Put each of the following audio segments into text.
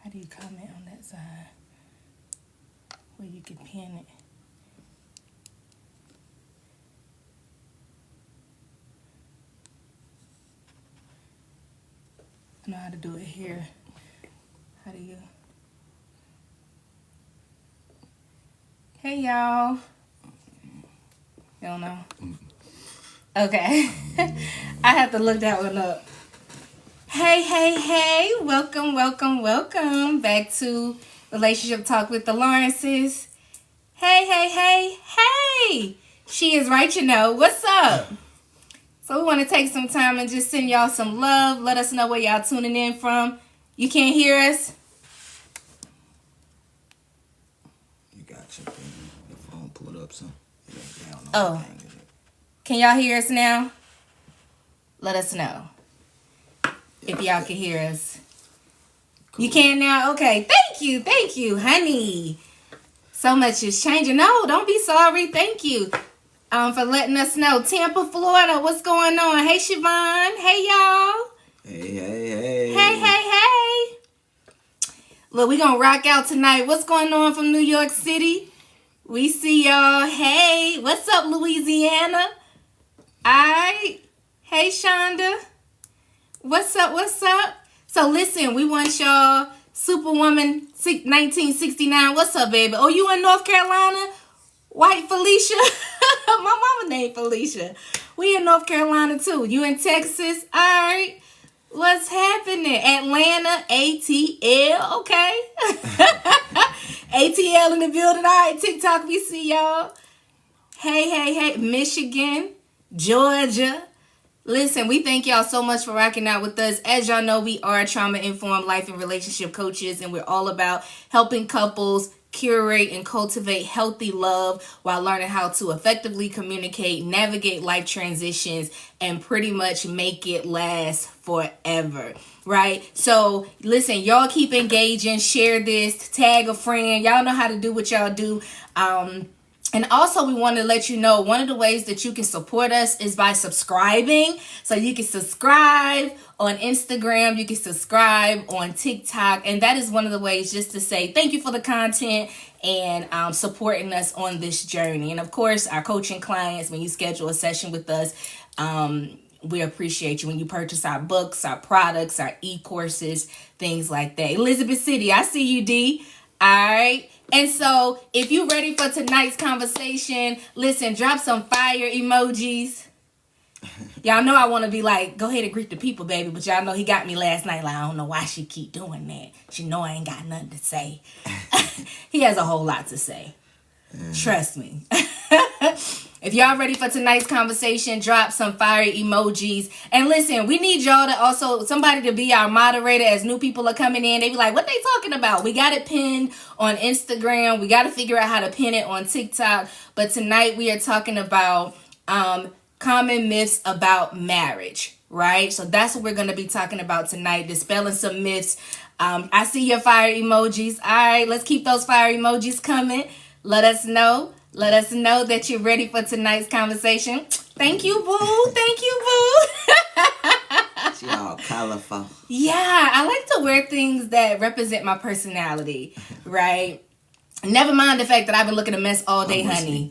How do you comment on that side? Where you can pin it. I know how to do it here. How do you? Hey, y'all. You don't know? Okay. I have to look that one up. Hey. Welcome back to Relationship Talk with the Lawrences. Hey. She is right, you know. What's up? So we want to take some time and just send y'all some love. Let us know where y'all tuning in from. You can't hear us? You got your phone, pull it up some. Oh. Can y'all hear us now? Let us know if y'all can hear us. Cool. You can now? Okay. Thank you, honey. So much is changing. No, don't be sorry. Thank you for letting us know. Tampa, Florida, what's going on? Hey, Siobhan. Hey, y'all. Hey. Hey. Look, we gonna rock out tonight. What's going on from New York City? We see y'all. Hey, what's up, Louisiana? Alright. Hey, Shonda. What's up? So listen, we want y'all Superwoman 1969. What's up, baby? Oh, you in North Carolina? White Felicia? My mama named Felicia. We in North Carolina too. You in Texas? Alright. What's happening? Atlanta, ATL, okay. ATL in the building. Alright, TikTok, we see y'all. Hey. Michigan, Georgia. Listen, we thank y'all so much for rocking out with us. As y'all know, we are trauma-informed life and relationship coaches, and we're all about helping couples curate and cultivate healthy love while learning how to effectively communicate, navigate life transitions, and pretty much make it last forever, right? So, listen, y'all keep engaging, share this, tag a friend. Y'all know how to do what y'all do. And also, we want to let you know, one of the ways that you can support us is by subscribing. So you can subscribe on Instagram, you can subscribe on TikTok, and that is one of the ways just to say thank you for the content and supporting us on this journey. And of course, our coaching clients, when you schedule a session with us, we appreciate you when you purchase our books, our products, our e-courses, things like that. Elizabeth City, I see you, D. All right. And so, if you're ready for tonight's conversation, listen, drop some fire emojis. Y'all know I want to be like, go ahead and greet the people, baby. But y'all know he got me last night. Like, I don't know why she keep doing that. She know I ain't got nothing to say. He has a whole lot to say. Trust me. If y'all ready for tonight's conversation, drop some fire emojis. And listen, we need y'all to also, somebody to be our moderator as new people are coming in. They be like, what they talking about? We got it pinned on Instagram. We got to figure out how to pin it on TikTok. But tonight we are talking about common myths about marriage, right? So that's what we're going to be talking about tonight, dispelling some myths. I see your fire emojis. All right, let's keep those fire emojis coming. Let us know that you're ready for tonight's conversation. Thank you, boo. She all colorful. Yeah, I like to wear things that represent my personality, right? Never mind the fact that I've been looking a mess all day, honey.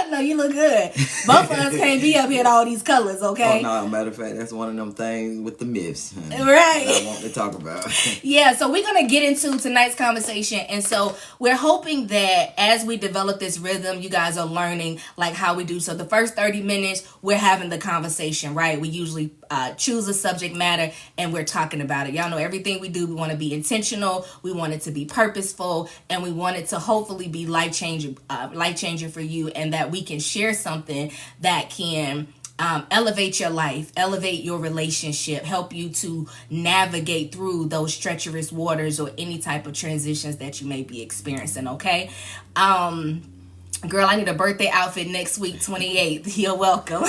No, you look good. Both of us can't be up here in all these colors, okay? Oh, no, matter of fact, that's one of them things with the myths. Right. That I want to talk about. Yeah, so we're going to get into tonight's conversation. And so we're hoping that as we develop this rhythm, you guys are learning like how we do. So the first 30 minutes, we're having the conversation, right? We usually choose a subject matter and we're talking about it. Y'all know everything we do, we want to be intentional. We want it to be purposeful. And we want it to hopefully be life-changing for you, and that we can share something that can elevate your life, elevate your relationship, help you to navigate through those treacherous waters or any type of transitions that you may be experiencing, okay? Girl, I need a birthday outfit next week, 28th. You're welcome.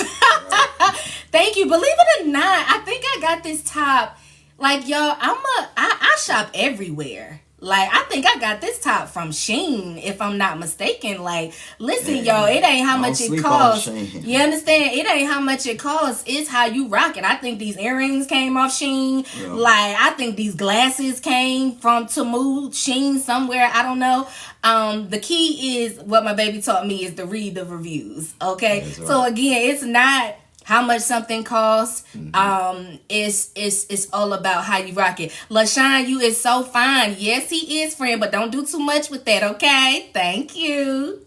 Thank you. Believe it or not, I think I got this top. Like, y'all, I shop everywhere. Like, I think I got this top from Shein, if I'm not mistaken. Like, listen, Yeah, y'all, it ain't how don't much it sleep costs. on Shein. You understand? It ain't how much it costs. It's how you rock it. I think these earrings came off Shein. Yeah. Like, I think these glasses came from Temu, Shein, somewhere. I don't know. The key is what my baby taught me is to read the reviews. Okay, That's right. so again, it's not how much something costs. It's all about how you rock it. LaShawn, you is so fine. Yes, he is, friend, but don't do too much with that, okay? Thank you.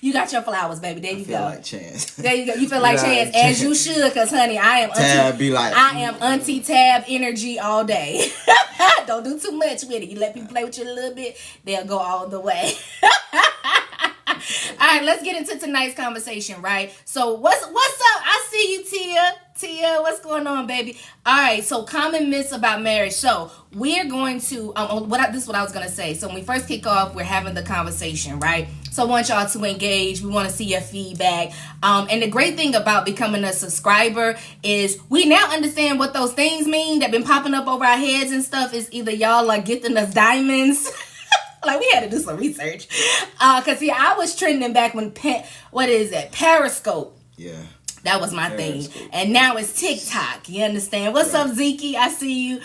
You got your flowers, baby. There you go. I feel like Chance. There you go. You feel like Yeah, Chance, as you should, cause honey, I am Tab be like, I am Auntie Tab energy all day. Don't do too much with it. You let people play with you a little bit, they'll go all the way. All right, let's get into tonight's conversation, right? So what's up? I see you, Tia. Tia, what's going on, baby? All right, so common myths about marriage. So we're going to this is what I was gonna say. So when we first kick off, we're having the conversation, right? So I want y'all to engage. We want to see your feedback. And the great thing about becoming a subscriber is we now understand what those things mean that been popping up over our heads and stuff. Is either y'all are gifting us diamonds. Like, we had to do some research. Because, see, I was trending back when, Periscope. yeah. That was my Periscope. thing. And now it's TikTok. You understand? What's up, Zeke? I see you.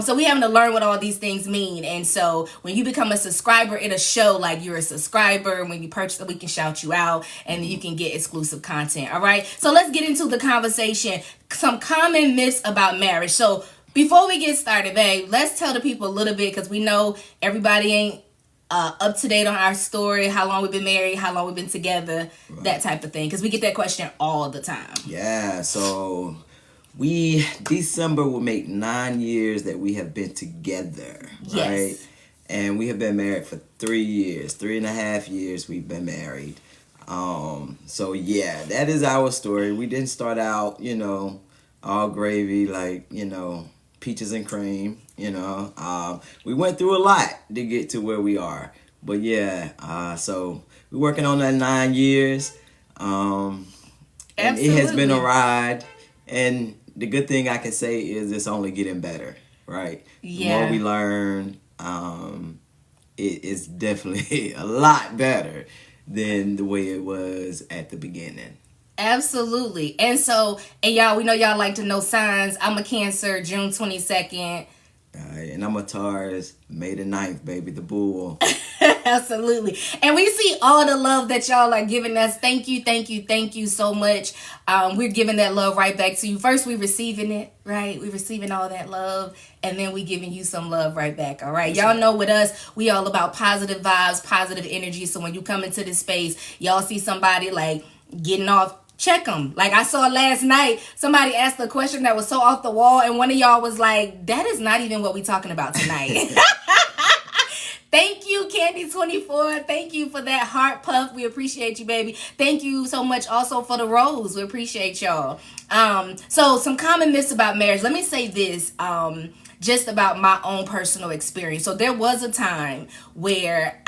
So we having to learn what all these things mean. And so when you become a subscriber, it'll show like you're a subscriber. When you purchase it, we can shout you out. And you can get exclusive content. All right? So let's get into the conversation. Some common myths about marriage. So before we get started, babe, let's tell the people a little bit, because we know everybody ain't up to date on our story, how long we've been married, how long we've been together, that type of thing, because we get that question all the time. Yeah, so December will make 9 years that we have been together, Yes. right? And we have been married for 3 years, 3.5 years we've been married. So yeah, that is our story. We didn't start out, all gravy, like, peaches and cream, we went through a lot to get to where we are, but yeah, so we're working on that 9 years, and it has been a ride, and the good thing I can say is it's only getting better, right? Yeah. The more we learn, it's definitely a lot better than the way it was at the beginning. Absolutely. And so, and y'all, we know y'all like to know signs. I'm a Cancer, June 22nd. And I'm a Taurus, May the 9th, baby, the bull. Absolutely. And we see all the love that y'all are giving us. Thank you, thank you, thank you so much. We're giving that love right back to you. First, we're receiving it, right? We're receiving all that love, and then we giving you some love right back, all right? Y'all know with us, we all about positive vibes, positive energy. So when you come into this space, y'all see somebody like getting off, check them. Like I saw last night, somebody asked a question that was so off the wall, and one of y'all was like, that is not even what we talking about tonight. Thank you, Candy24. Thank you for that heart puff. We appreciate you, baby. Thank you so much also for the rose. We appreciate y'all. So some common myths about marriage. Let me say this, just about my own personal experience. So there was a time where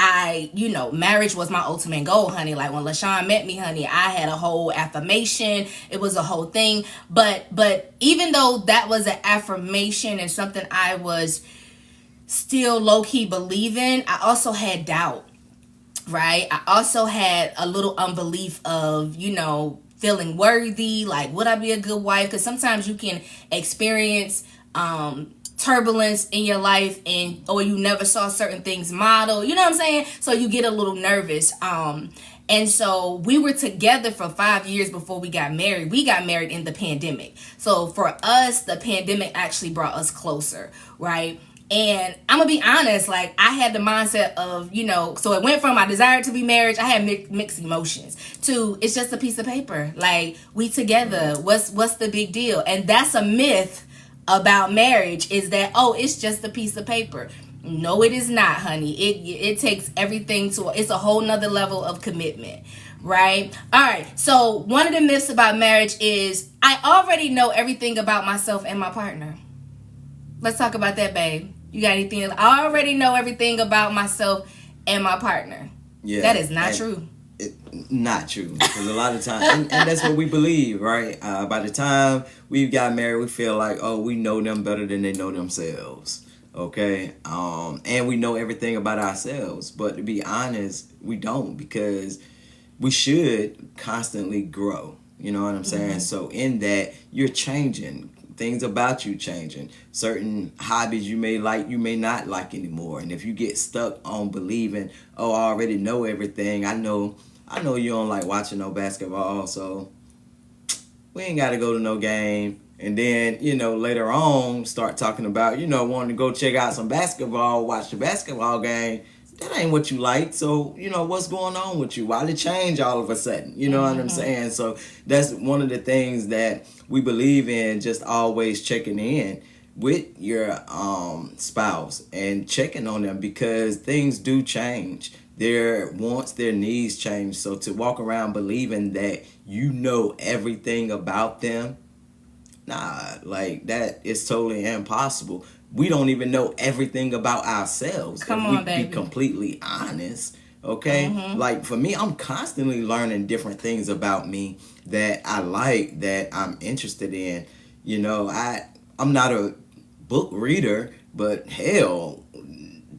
marriage was my ultimate goal, honey. Like when LaShawn met me, honey, I had a whole affirmation. It was a whole thing. But even though that was an affirmation and something I was still low-key believing, I also had doubt, right? I also had a little unbelief of, feeling worthy. Like, would I be a good wife? Because sometimes you can experience turbulence in your life, or you never saw certain things model, you know what I'm saying? So you get a little nervous. And so we were together for 5 years before we got married. We got married in the pandemic. So for us, the pandemic actually brought us closer, right? And I'm gonna be honest, like I had the mindset of, so it went from I desired to be married, I had mixed emotions, to it's just a piece of paper. Like, we together, what's the big deal? And that's a myth about marriage, is that, it's just a piece of paper. No, it is not, honey. It takes everything it's a whole nother level of commitment, right? All right, so one of the myths about marriage is I already know everything about myself and my partner. Let's talk about that, babe. You got anything? I already know everything about myself and my partner. Yeah, that is not true. Not true. Because a lot of times, and that's what we believe, right? By the time we got married, we feel like, we know them better than they know themselves. Okay, and we know everything about ourselves, but to be honest, we don't, because we should constantly grow. You know what I'm saying? So in that, you're changing. Things about you changing. Certain hobbies you may like, you may not like anymore. And if you get stuck on believing, oh, I already know everything. I know you don't like watching no basketball, so we ain't got to go to no game. And then, later on, start talking about, wanting to go check out some basketball, watch the basketball game. That ain't what you like. So, what's going on with you? Why did it change all of a sudden? You know what I'm saying? So that's one of the things that we believe in, just always checking in with your spouse and checking on them, because things do change. Their wants, their needs change. So to walk around believing that you know everything about them, nah, like that is totally impossible. We don't even know everything about ourselves. Come if on, we baby. be completely honest. Okay? Like for me, I'm constantly learning different things about me that I like, that I'm interested in. I'm not a book reader, but hell,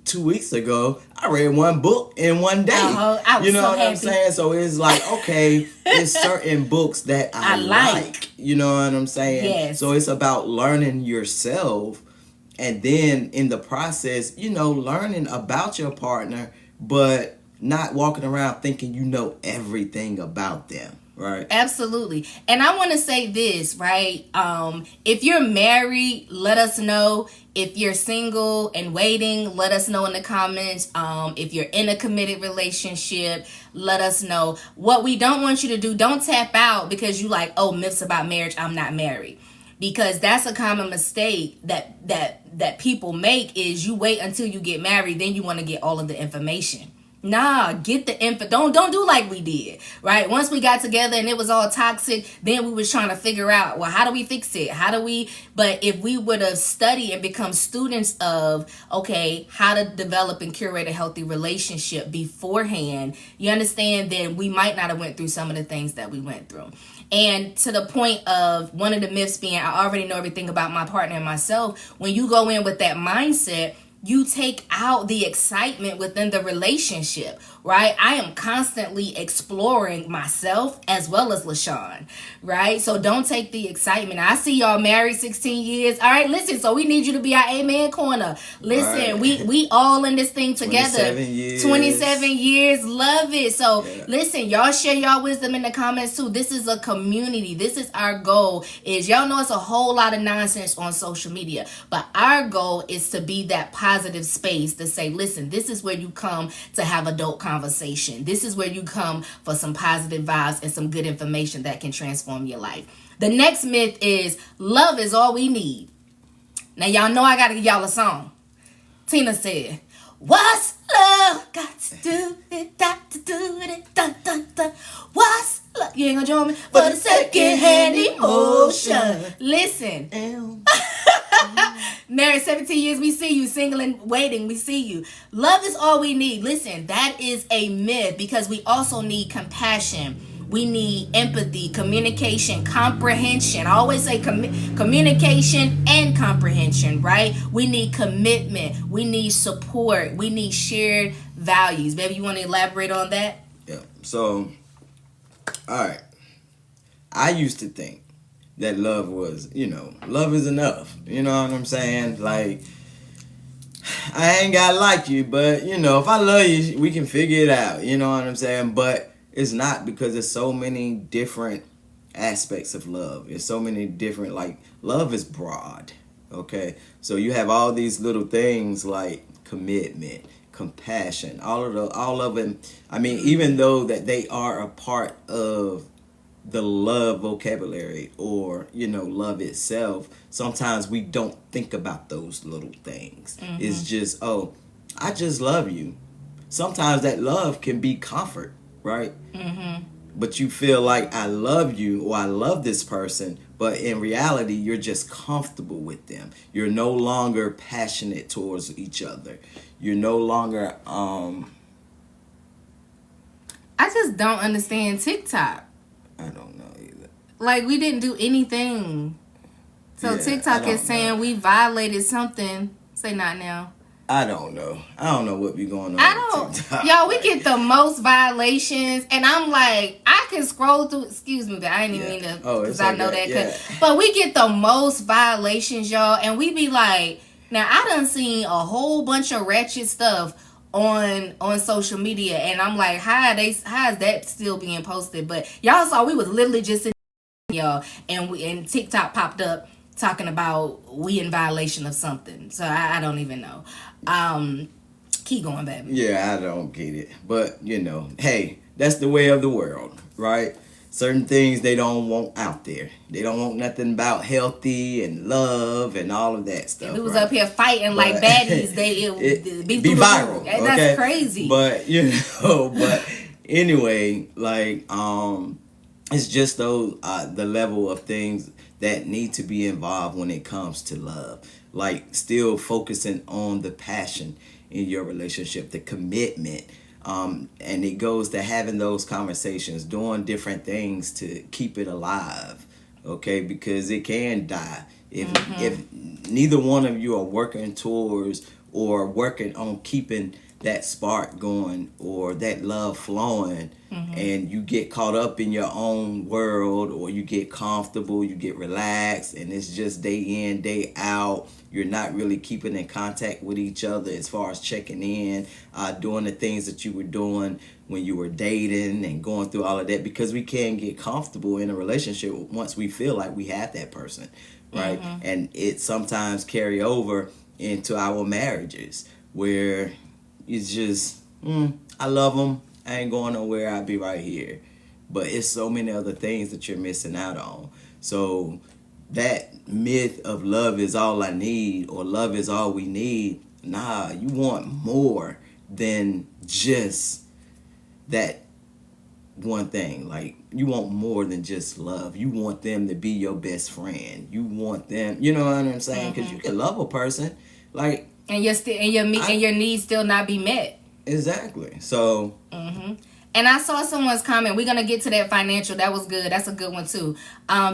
2 weeks ago, I read one book in one day. I was You know so what happy. I'm saying? So it's like, okay, there's certain books that I like. You know what I'm saying? Yes. So it's about learning yourself, and then in the process, learning about your partner, but not walking around thinking you know everything about them. Right. Absolutely. And I want to say this, right? If you're married, let us know. If you're single and waiting, let us know in the comments. If you're in a committed relationship, let us know. What we don't want you to do, don't tap out because you like, oh, myths about marriage, I'm not married. Because that's a common mistake that people make, is you wait until you get married, then you want to get all of the information. Nah, get the info. Don't do like we did, right? Once we got together and it was all toxic, then we was trying to figure out, well, how do we fix it? But if we would have studied and become students of, okay, how to develop and curate a healthy relationship beforehand, you understand, then we might not have went through some of the things that we went through. And to the point of one of the myths being, I already know everything about my partner and myself. When you go in with that mindset, you take out the excitement within the relationship, right? I am constantly exploring myself as well as LaShawn, right? So don't take the excitement. I see y'all married 16 years. All right, listen, so we need you to be our amen corner. Listen, Right. we all in this thing together. 27 years. 27 years. Love it. So listen, y'all share y'all wisdom in the comments too. This is a community. This is our goal. Is y'all know it's a whole lot of nonsense on social media, but our goal is to be that positive space to say, listen, this is where you come to have adult conversation. This is where you come for some positive vibes and some good information that can transform your life. The next myth is love is all we need. Now y'all know I gotta give y'all a song. Tina said, what's love got to do with it, got to do with it, dun dun dun. What's love? You ain't gonna join me for the second-hand emotion. Listen. Married 17 years, we see you. Single and waiting, we see you. Love is all we need. Listen, that is a myth, because we also need compassion. We need empathy, communication, comprehension. I always say communication and comprehension, right? We need commitment. We need support. We need shared values. Baby, you want to elaborate on that? Yeah. So, all right. I used to think that love was, love is enough. You know what I'm saying? Like, I ain't gotta like you, but, if I love you, we can figure it out. You know what I'm saying? But it's not, because there's so many different aspects of love. There's so many different, like, love is broad, okay? So you have all these little things like commitment, compassion, all of them. I mean, even though that they are a part of the love vocabulary, or love itself, sometimes we don't think about those little things. It's just, oh, I just love you. Sometimes that love can be comfort, right? But you feel like, I love you, or I love this person, but in reality you're just comfortable with them. You're no longer passionate towards each other. You're no longer I just don't understand TikTok. I don't know either. Like, we didn't do anything. So Yeah, TikTok is saying we violated something Say not now. I don't know. I don't know what be going on. I don't. TikTok. Yo, we get the most violations, and I'm like, I can scroll through. Excuse me, but I didn't even mean to, because I know that. Yeah. But we get the most violations, y'all, and we be like, now I done seen a whole bunch of ratchet stuff on social media, and I'm like, how is that still being posted? But y'all saw we was literally just in y'all, and TikTok popped up talking about we in violation of something. So I don't even know. Keep going, baby. Yeah, I don't get it. But, hey, that's the way of the world, right? Certain things they don't want out there. They don't want nothing about healthy and love and all of that stuff. If we was right? up here fighting like baddies, it'd be viral. Okay? That's crazy. But, but anyway, like, it's just those, the level of things that need to be involved when it comes to love. Like, still focusing on the passion in your relationship, the commitment, and it goes to having those conversations, doing different things to keep it alive, okay? Because it can die if neither one of you are working towards or working on keeping that spark going or that love flowing, and you get caught up in your own world, or you get comfortable, you get relaxed, and it's just day in, day out. You're not really keeping in contact with each other as far as checking in, doing the things that you were doing when you were dating and going through all of that, because we can get comfortable in a relationship once we feel like we have that person, right? And it sometimes carry over into our marriages where it's just, I love them, I ain't going nowhere, I'll be right here. But it's so many other things that you're missing out on. So that myth of love is all I need or love is all we need, nah, you want more than just that one thing. Like, you want more than just love. You want them to be your best friend. You want them, you know what I'm saying? Because you can love a person, like, and your needs still not be met. Exactly. So. And I saw someone's comment. We're gonna get to that financial. That was good. That's a good one too.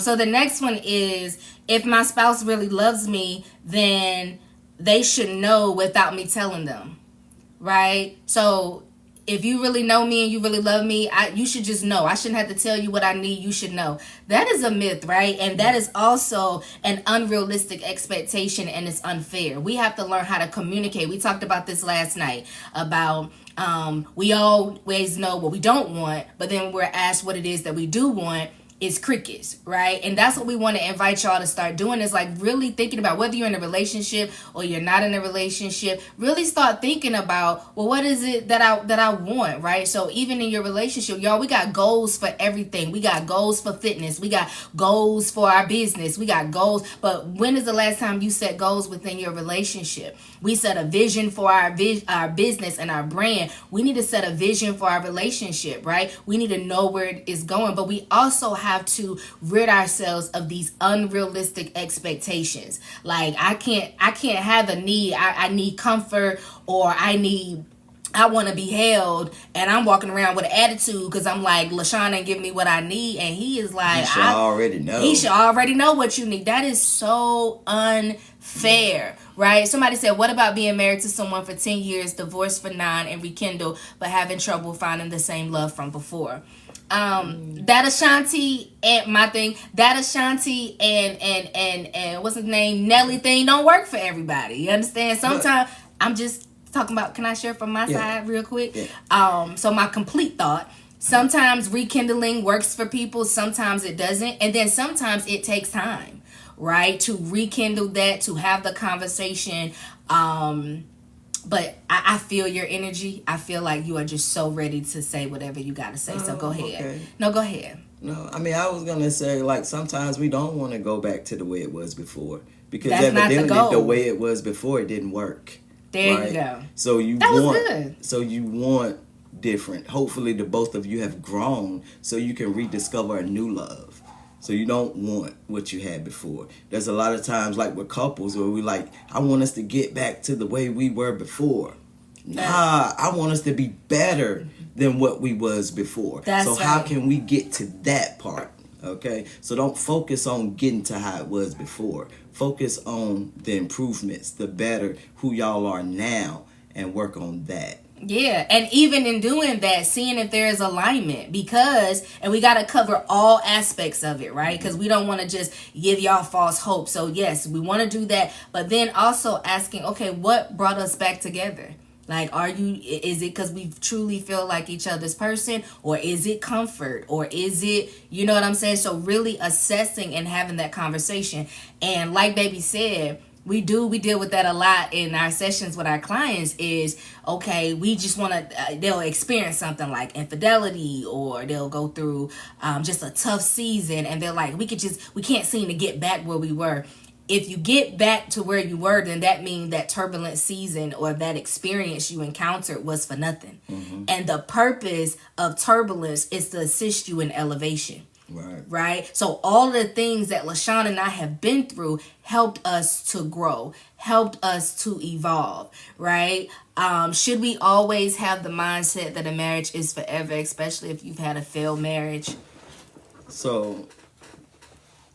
So the next one is, if my spouse really loves me, then they should know without me telling them, right? So if you really know me and you really love me, you should just know. I shouldn't have to tell you what I need. You should know. That is a myth, right? And that is also an unrealistic expectation, and it's unfair. We have to learn how to communicate. We talked about this last night about we always know what we don't want, but then when we're asked what it is that we do want, it's crickets, right? And that's what we want to invite y'all to start doing, is like really thinking about whether you're in a relationship or you're not in a relationship. Really start thinking about, well, what is it that I want, right? So even in your relationship, y'all, we got goals for everything. We got goals for fitness. We got goals for our business. We got goals. But when is the last time you set goals within your relationship? We set a vision for our business and our brand. We need to set a vision for our relationship, right? We need to know where it is going, but we also have to rid ourselves of these unrealistic expectations. Like, I can't have a need. I need comfort, or I want to be held, and I'm walking around with an attitude because I'm like, LaShawn ain't giving me what I need, and he is like, He should already know. He should already know what you need. That is so unfair, right? Somebody said, what about being married to someone for 10 years, divorced for 9, and rekindle, but having trouble finding the same love from before? That Ashanti and my thing, that Ashanti and what's his name, Nelly thing don't work for everybody. You understand? Sometimes I'm just talking about, can I share from my side real quick? Yeah. So my complete thought, sometimes rekindling works for people, sometimes it doesn't, and then sometimes it takes time, right, to rekindle that, to have the conversation. But I feel your energy. I feel like you are just so ready to say whatever you got to say. So go ahead. Okay. No, go ahead. No, I mean, I was going to say, like, sometimes we don't want to go back to the way it was before. Because that's evidently the way it was before, it didn't work. There right? you go. So you good. want different. Hopefully the both of you have grown so you can rediscover a new love. So you don't want what you had before. There's a lot of times, like with couples, where we like, I want us to get back to the way we were before. Nah, I want us to be better than what we was before. That's so right. how can we get to that part? Okay, so don't focus on getting to how it was before. Focus on the improvements, the better who y'all are now, and work on that. Yeah, and even in doing that, seeing if there is alignment, because, and we got to cover all aspects of it, right? Because we don't want to just give y'all false hope. So yes, we want to do that, but then also asking, okay, what brought us back together? Like, is it because we truly feel like each other's person, or is it comfort, or is it, you know what I'm saying? So really assessing and having that conversation. And like baby said, we deal with that a lot in our sessions with our clients. Is okay, we just want to they'll experience something like infidelity, or they'll go through just a tough season, and they're like, we can't seem to get back where we were. If you get back to where you were, then that means that turbulent season or that experience you encountered was for nothing. And the purpose of turbulence is to assist you in elevation. Right. So all the things that LaShawn and I have been through helped us to grow, helped us to evolve. Right. Should we always have the mindset that a marriage is forever, especially if you've had a failed marriage? So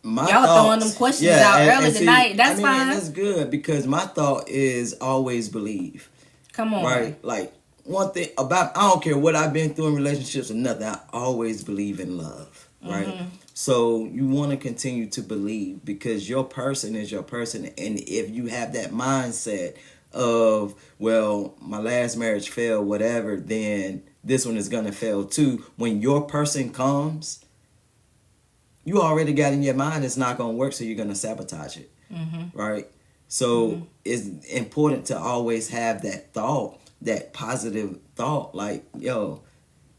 y'all throwing them questions out early tonight. That's fine. That's good, because my thought is always believe. Come on. Right. Like, one thing about, I don't care what I've been through in relationships or nothing, I always believe in love. Right. So you want to continue to believe, because your person is your person. And if you have that mindset of, well, my last marriage failed, whatever, then this one is going to fail too. When your person comes, you already got in your mind it's not going to work, so you're going to sabotage it. Right. So it's important to always have that thought, that positive thought, like, yo,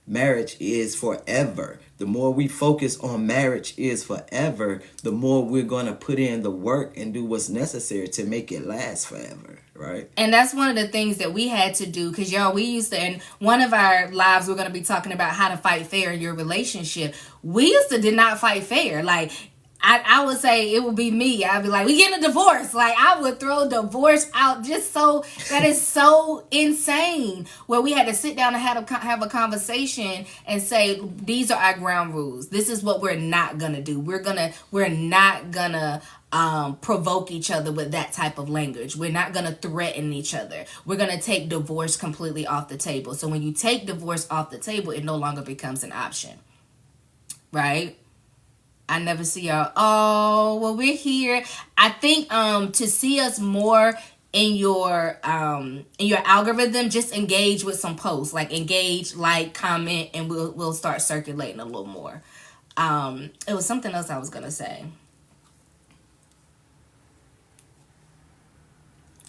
marriage is forever. The more we focus on marriage is forever, the more we're going to put in the work and do what's necessary to make it last forever, right? And that's one of the things that we had to do, because y'all, we used to, in one of our lives, we're going to be talking about how to fight fair in your relationship. We used to did not fight fair. Like, I would say it would be me. I'd be like, we getting a divorce. Like, I would throw divorce out just so, that is so insane. Where we had to sit down and have a conversation and say, these are our ground rules. This is what we're not going to do. We're not going to provoke each other with that type of language. We're not going to threaten each other. We're going to take divorce completely off the table. So when you take divorce off the table, it no longer becomes an option. Right? I never see y'all. Oh, well, we're here. I think to see us more in your algorithm, just engage with some posts. Like, engage, like, comment, and we'll start circulating a little more. It was something else I was gonna say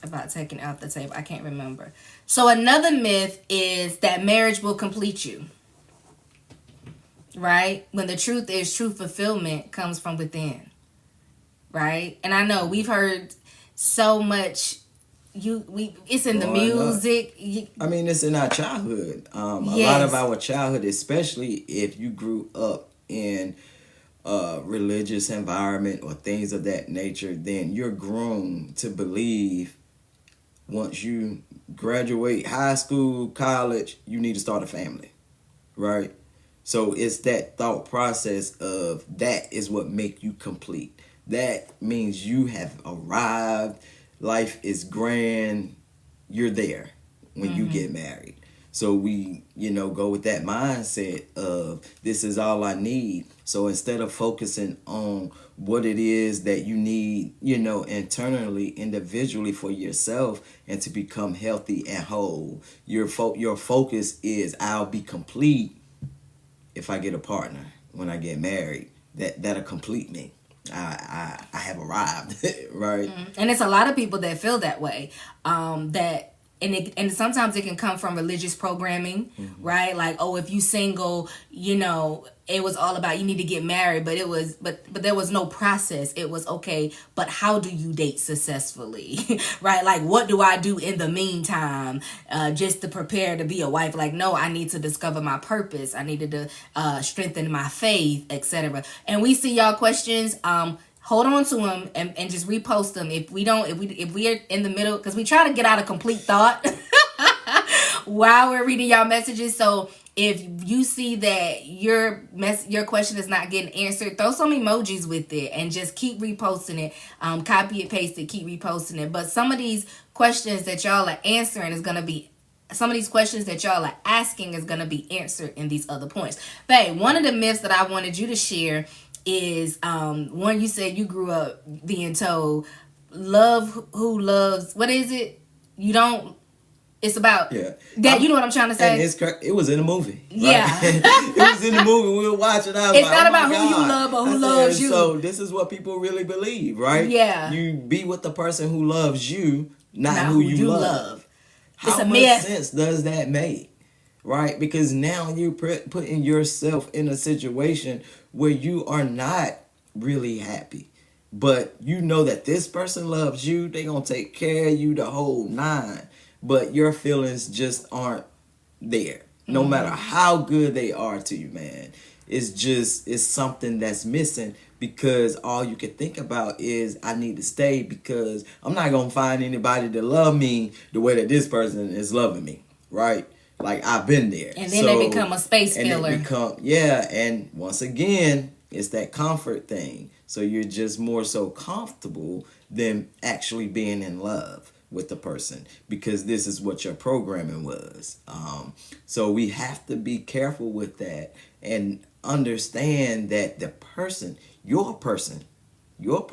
about taking out the table. I can't remember. So another myth is that marriage will complete you. Right? When the truth is, true fulfillment comes from within. Right? And I know we've heard so much. It's in the music. It's in our childhood. A lot of our childhood, especially if you grew up in a religious environment or things of that nature, then you're groomed to believe once you graduate high school, college, you need to start a family. Right? So it's that thought process of that is what make you complete. That means you have arrived. Life is grand. You're there when you get married. So we, go with that mindset of this is all I need. So instead of focusing on what it is that you need, internally, individually for yourself and to become healthy and whole, your focus is I'll be complete if I get a partner when I get married. That'll complete me. I have arrived, right? And it's a lot of people that feel that way. And sometimes it can come from religious programming, right? Like, oh, if you single, it was all about you need to get married, but there was no process. It was okay, but how do you date successfully, right? Like, what do I do in the meantime, just to prepare to be a wife? Like, no, I need to discover my purpose. I needed to strengthen my faith, etc. And we see y'all questions. Hold on to them and just repost them. If we are in the middle, because we try to get out a complete thought while we're reading y'all messages. So If you see that your question is not getting answered, throw some emojis with it and just keep reposting it. Copy it, paste it, keep reposting it. But some of these questions that y'all are answering is gonna be some of these questions that y'all are asking is going to be answered in these other points. Babe, one of the myths that I wanted you to share is one you said you grew up being told, love who loves, what is it? You don't, it's about that, you know what I'm trying to say? And it was in the movie. Yeah. Right? It was in the movie. We were watching. I was it's like, not oh about my who God. you love, but who loves you. So this is what people really believe, right? Yeah. You be with the person who loves you, not who you love. How much sense does that make? Right? Because now you're putting yourself in a situation where you are not really happy. But you know that this person loves you. They're going to take care of you the whole nine. But your feelings just aren't there. No matter how good they are to you, man. It's something that's missing, because all you can think about is, I need to stay because I'm not going to find anybody to love me the way that this person is loving me, right? Like, I've been there. And then they become a space filler. And once again, it's that comfort thing. So you're just more so comfortable than actually being in love with the person, because this is what your programming was. So we have to be careful with that and understand that the person, your person, you're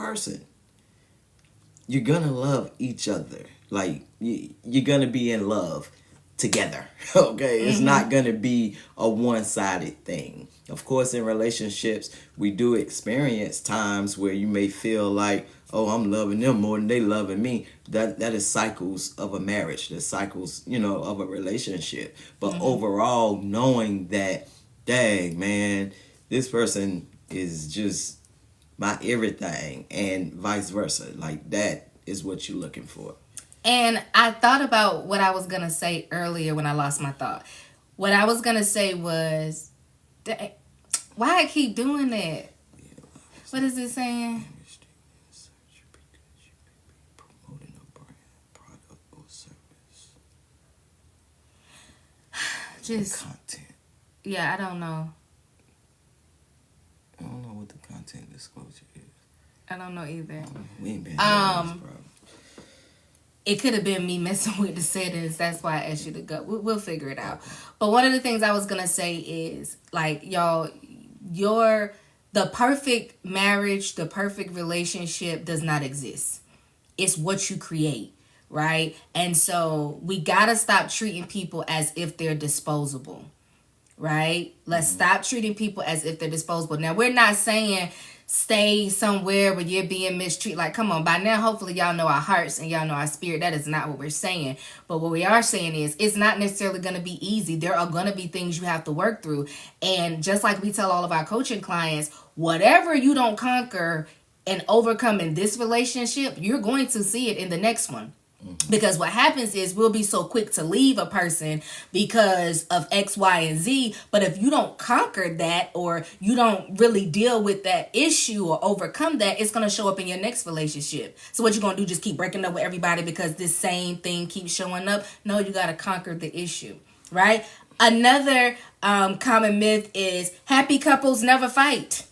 gonna love each other. Like, you're gonna be in love together. Okay, it's not gonna be a one-sided thing. Of course, in relationships, we do experience times where you may feel like, oh, I'm loving them more than they loving me. That is cycles of a marriage. The cycles, of a relationship. But overall, knowing that, dang, man, this person is just my everything, and vice versa. Like, that is what you're looking for. And I thought about what I was going to say earlier when I lost my thought. What I was going to say was, why I keep doing that? What is it saying? Just content. Yeah, I don't know. I don't know what the content disclosure is. I don't know either. We ain't been having this problem. It could have been me messing with the settings. That's why I asked you to go. We'll figure it out. But one of the things I was going to say is, like, y'all, the perfect marriage, the perfect relationship does not exist. It's what you create, right? And so we got to stop treating people as if they're disposable, right? Let's stop treating people as if they're disposable. Now, we're not saying stay somewhere where you're being mistreated. Like, come on, by now, hopefully y'all know our hearts and y'all know our spirit. That is not what we're saying. But what we are saying is, it's not necessarily going to be easy. There are going to be things you have to work through. And just like we tell all of our coaching clients, whatever you don't conquer and overcome in this relationship, you're going to see it in the next one. Because what happens is, we'll be so quick to leave a person because of X, Y, and Z. But if you don't conquer that, or you don't really deal with that issue or overcome that, it's going to show up in your next relationship. So what you going to do, just keep breaking up with everybody because this same thing keeps showing up? No, you got to conquer the issue, right? Another common myth is happy couples never fight.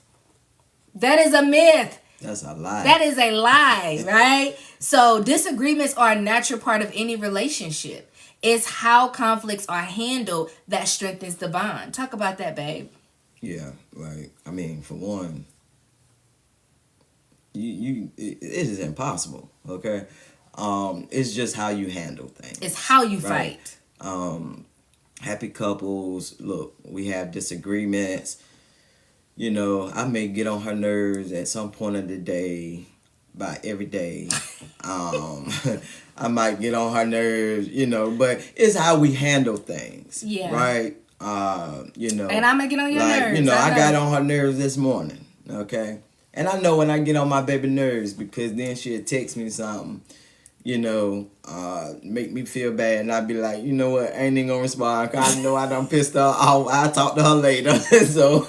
That is a myth. That's a lie. That is a lie, right? So disagreements are a natural part of any relationship. It's how conflicts are handled that strengthens the bond. Talk about that, babe. Yeah, like, I mean, for one, it is impossible, okay? It's just how you handle things. It's how you right? fight. Happy couples, look, we have disagreements. I may get on her nerves at some point of the day, by every day. I might get on her nerves, but it's how we handle things. Yeah. Right? And I'm going to get on your nerves. I got on her nerves this morning, okay? And I know when I get on my baby nerves, because then she'll text me something, make me feel bad, and I'd be like, you know what, I ain't even gonna respond, cause I know I done pissed her off. I'll talk to her later. So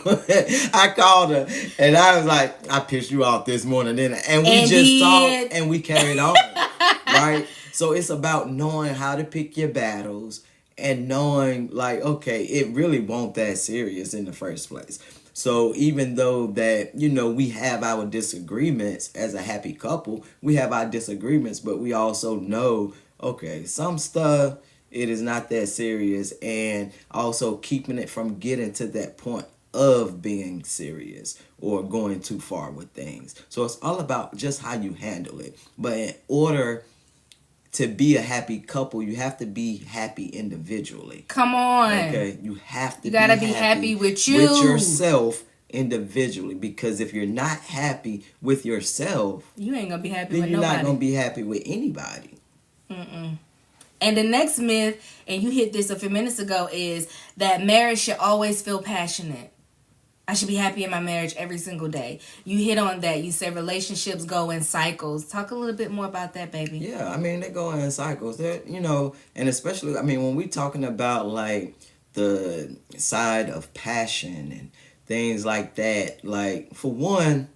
I called her, and I was like, I pissed you off this morning, and we just talked, and we carried on, right? So it's about knowing how to pick your battles and knowing like, okay, it really won't that serious in the first place. So even though that, we have our disagreements as a happy couple, we have our disagreements, but we also know, okay, some stuff, it is not that serious, and also keeping it from getting to that point of being serious or going too far with things. So it's all about just how you handle it. But in order to be a happy couple, you have to be happy individually. Come on. Okay, you have to You gotta be happy with you. with yourself individually, because if you're not happy with yourself, you ain't gonna be happy then with you're nobody. not gonna be happy with anybody. And the next myth, and you hit this a few minutes ago, is that marriage should always feel passionate. I should be happy in my marriage every single day. You hit on that. You said relationships go in cycles. Talk a little bit more about that, baby. Yeah, I mean, they go in cycles. They're, and especially, I mean, when we talking about like the side of passion and things like that, like for one,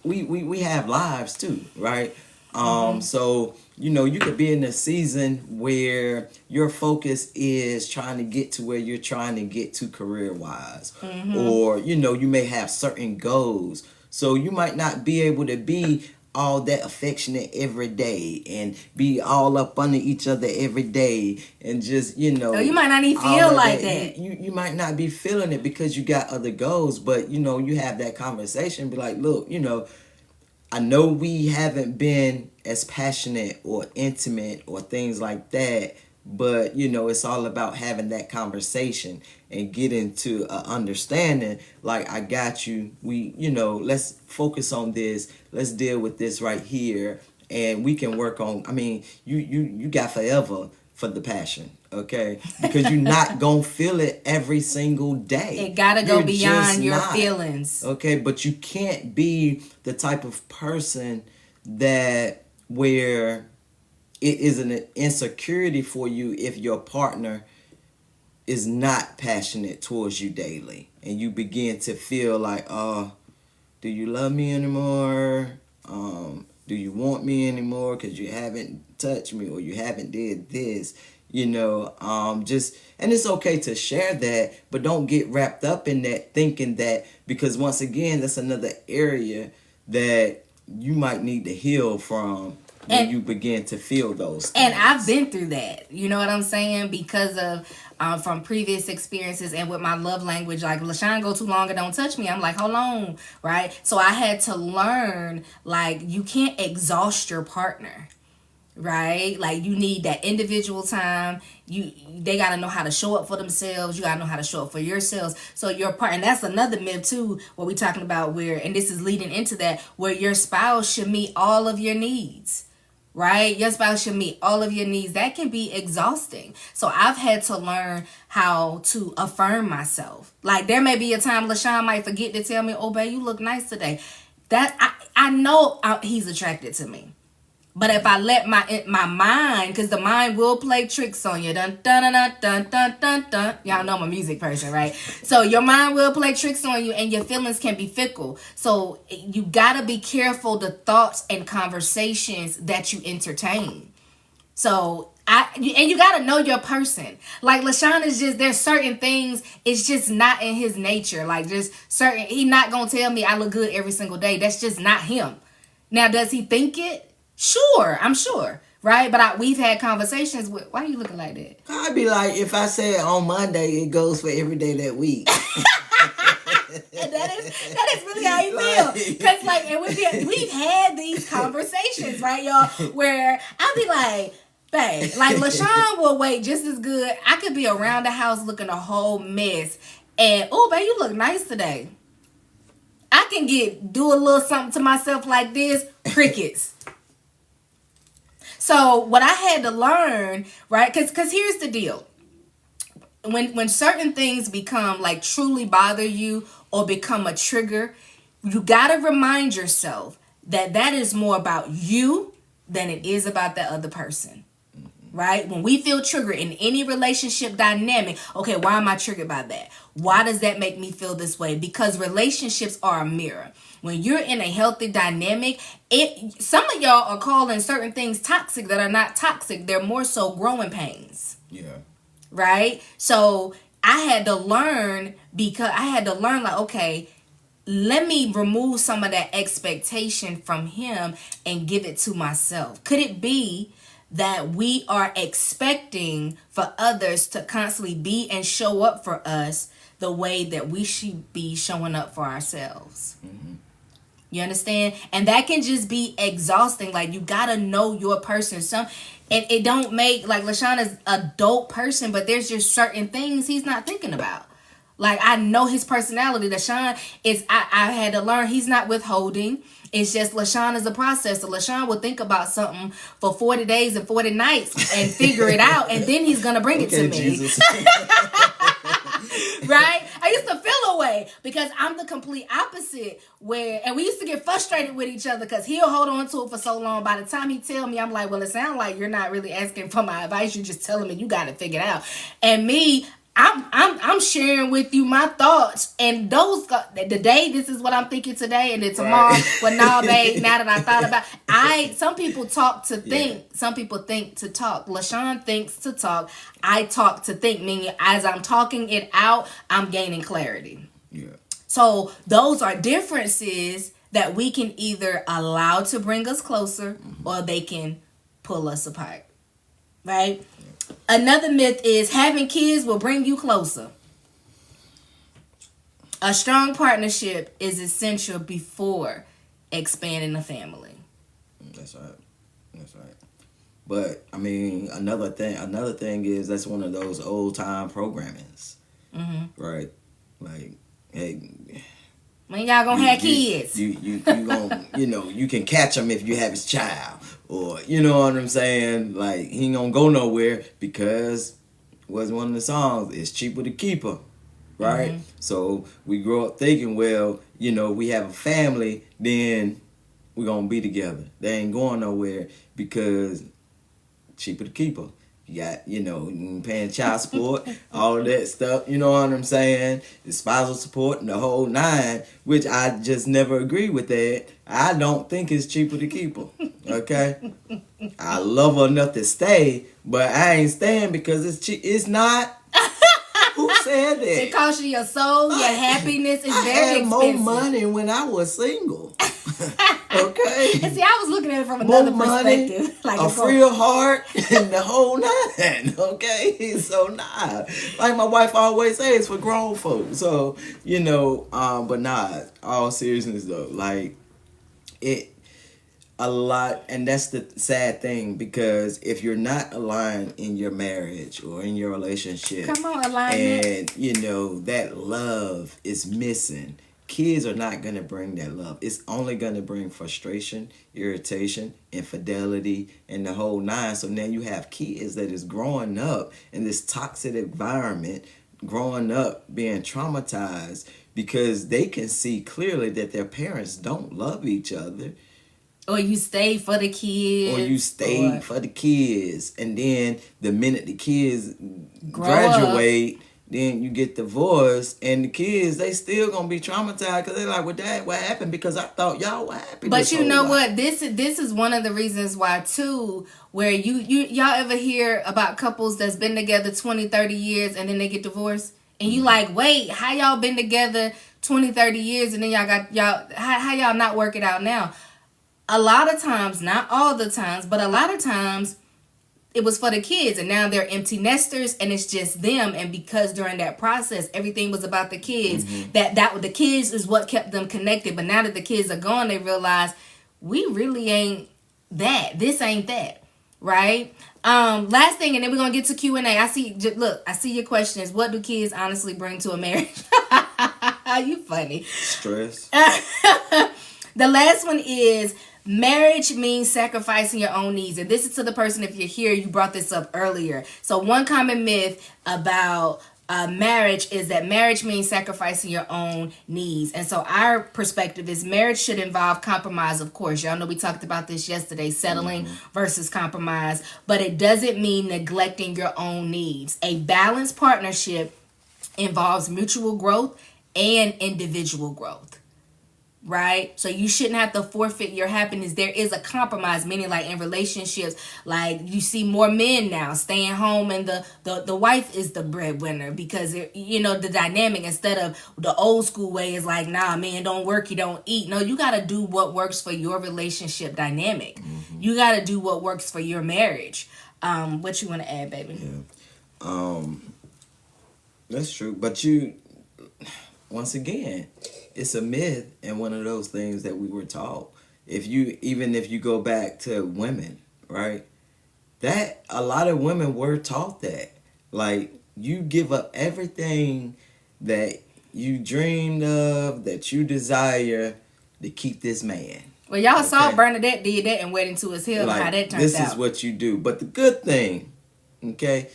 we have lives too, right? So you could be in a season where your focus is trying to get to where you're trying to get to career wise, or you may have certain goals. So you might not be able to be all that affectionate every day and be all up under each other every day and just you might not even feel like that. You might not be feeling it because you got other goals, but you have that conversation, be like, look, I know we haven't been as passionate or intimate or things like that, but it's all about having that conversation and getting to an understanding. Like, I got you. We, let's focus on this. Let's deal with this right here, and we can work on. I mean, you got forever for the passion, okay? Because you're not gonna feel it every single day. It gotta go beyond your feelings, okay? But you can't be the type of person that where it is an insecurity for you if your partner is not passionate towards you daily, and you begin to feel like, oh, do you love me anymore? Do you want me anymore? Because you haven't touched me or you haven't did this. Just, and it's okay to share that, but don't get wrapped up in that thinking that, because once again, that's another area that you might need to heal from when you begin to feel those things. And I've been through that. You know what I'm saying? Because of from previous experiences and with my love language, like, LaShawn go too long and don't touch me. I'm like, hold on, right? So I had to learn, like, you can't exhaust your partner. Right? Like, you need that individual time. They got to know how to show up for themselves. You got to know how to show up for yourselves. So your part, and that's another myth too, what we talking about, where, and this is leading into that, where your spouse should meet all of your needs. Right? Your spouse should meet all of your needs. That can be exhausting. So I've had to learn how to affirm myself. Like, there may be a time LaShawn might forget to tell me, oh, babe, you look nice today. That I know he's attracted to me. But if I let my mind, because the mind will play tricks on you. Dun, dun, dun, dun, dun, dun, dun. Y'all know I'm a music person, right? So your mind will play tricks on you, and your feelings can be fickle. So you got to be careful the thoughts and conversations that you entertain. So you got to know your person. Like, LaShawn is just, there's certain things, it's just not in his nature. Like, just certain, he not going to tell me I look good every single day. That's just not him. Now, does he think it? Sure, I'm sure, right? But we've had conversations with, why are you looking like that? I'd be like, if I say it on Monday, it goes for every day that week. And that is really how you feel. Because, like, and we've had these conversations, right, y'all, where I'll be like, babe, like, LaShawn will wait just as good. I could be around the house looking a whole mess, and, oh, babe, you look nice today. I can do a little something to myself like this, crickets. So what I had to learn, right, because here's the deal. When certain things become, like, truly bother you or become a trigger, you got to remind yourself that is more about you than it is about that other person, right? When we feel triggered in any relationship dynamic, okay, why am I triggered by that? Why does that make me feel this way? Because relationships are a mirror. When you're in a healthy dynamic, some of y'all are calling certain things toxic that are not toxic. They're more so growing pains. Yeah. Right? So I had to learn like, okay, let me remove some of that expectation from him and give it to myself. Could it be that we are expecting for others to constantly be and show up for us the way that we should be showing up for ourselves? You understand? And that can just be exhausting. Like, you gotta know your person. And it don't make, like, LaShawn is a dope person, but there's just certain things he's not thinking about. Like, I know his personality. LaShawn is, I had to learn he's not withholding. It's just LaShawn is a processor. LaShawn will think about something for 40 days and 40 nights and figure it out, and then he's gonna bring it to me. Jesus. Right? I used to feel away because I'm the complete opposite. And we used to get frustrated with each other because he'll hold on to it for so long. By the time he tell me, I'm like, well, it sounds like you're not really asking for my advice. You're just telling me you got to figure it out. And me, I'm sharing with you my thoughts, and those today this is what I'm thinking today, and then tomorrow, Right. well, no, babe. Now that I thought about, some people talk to think, some people think to talk. LaShawn thinks to talk. I talk to think, meaning as I'm talking it out, I'm gaining clarity. Yeah. So those are differences that we can either allow to bring us closer, or they can pull us apart. Right? Another myth is having kids will bring you closer. A strong partnership is essential before expanding a family. That's right. That's right. But I mean, another thing is that's one of those old time programmings, right? Like, hey, when y'all gonna have kids? You gonna, you can catch him if you have his child, or you know what I'm saying? Like, he ain't gonna go nowhere because was one of the songs. It's cheaper to keep her, right? So we grow up thinking, well, we have a family, then we're gonna be together. They ain't going nowhere because cheaper to keep her. You got, paying child support, all of that stuff, you know what I'm saying? The spousal support and the whole nine, which I just never agree with that. I don't think it's cheaper to keep her, okay? I love her enough to stay, but I ain't staying because it's cheap. It's not. Who said that? It costs you your soul, your happiness. It's very I had expensive. more money when I was single. Okay? And see, I was looking at it from another perspective. Money, Like a freer heart, and the whole nine. Okay? So, nah. Like my wife always says, it's for grown folks. So, but nah, all seriousness though, like, a lot, and that's the sad thing, because if you're not aligned in your marriage or in your relationship, come on, alignment, and that love is missing, kids are not going to bring that love. It's only going to bring frustration, irritation, infidelity, and the whole nine. So now you have kids that is growing up in this toxic environment, growing up being traumatized because they can see clearly that their parents don't love each other. Or you stay for the kids. For the kids. And then the minute the kids graduate, then you get divorced. And the kids, they still going to be traumatized because they're like, well, Dad, what happened? Because I thought y'all were happy. But you know what? This is one of the reasons why, too, where y'all ever hear about couples that's been together 20, 30 years and then they get divorced? And you like, wait, how y'all been together 20, 30 years and then how y'all not work it out now? A lot of times, not all the times, but a lot of times it was for the kids, and now they're empty nesters and it's just them. And because during that process everything was about the kids, that the kids is what kept them connected. But now that the kids are gone, they realize we really ain't that. This ain't that, right? Last thing, and then we're gonna get to Q&A. I see your questions. What do kids honestly bring to a marriage? You funny. Stress. The last one is, marriage means sacrificing your own needs. And this is to the person, if you're here, you brought this up earlier. So one common myth about marriage is that marriage means sacrificing your own needs. And so our perspective is marriage should involve compromise, of course. Y'all know we talked about this yesterday, settling versus compromise. But it doesn't mean neglecting your own needs. A balanced partnership involves mutual growth and individual growth. right? So you shouldn't have to forfeit your happiness. There is a compromise, meaning like in relationships, like you see more men now staying home and the wife is the breadwinner because the dynamic instead of the old school way is like, nah, man, don't work, you don't eat. No, you got to do what works for your relationship dynamic. You got to do what works for your marriage. What you want to add, baby? Yeah. That's true. But once again, it's a myth and one of those things that we were taught. Even if you go back to women, right? That a lot of women were taught that. Like, you give up everything that you dreamed of, that you desire to keep this man. Well, y'all saw Bernadette did that and Wedding to His Hill, Like, how that turned this out. is what you do. But the good thing, okay,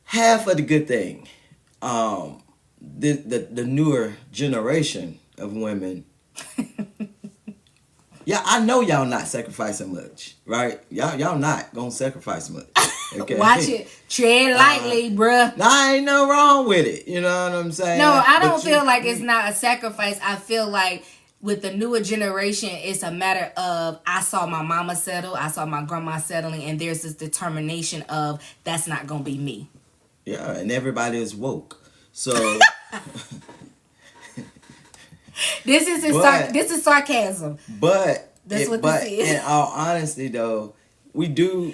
half of the good thing, the newer generation of women, yeah, I know y'all not sacrificing much, right? Y'all not gonna sacrifice much. Okay? Watch it. Tread lightly, bruh. Nah, ain't no wrong with it. You know what I'm saying? No, I don't feel like it's not a sacrifice. I feel like with the newer generation, it's a matter of I saw my mama settle, I saw my grandma settling, and there's this determination of that's not gonna be me. Yeah, and everybody is woke. So this is sarcasm. But that's what this is. In all honesty, though, we do.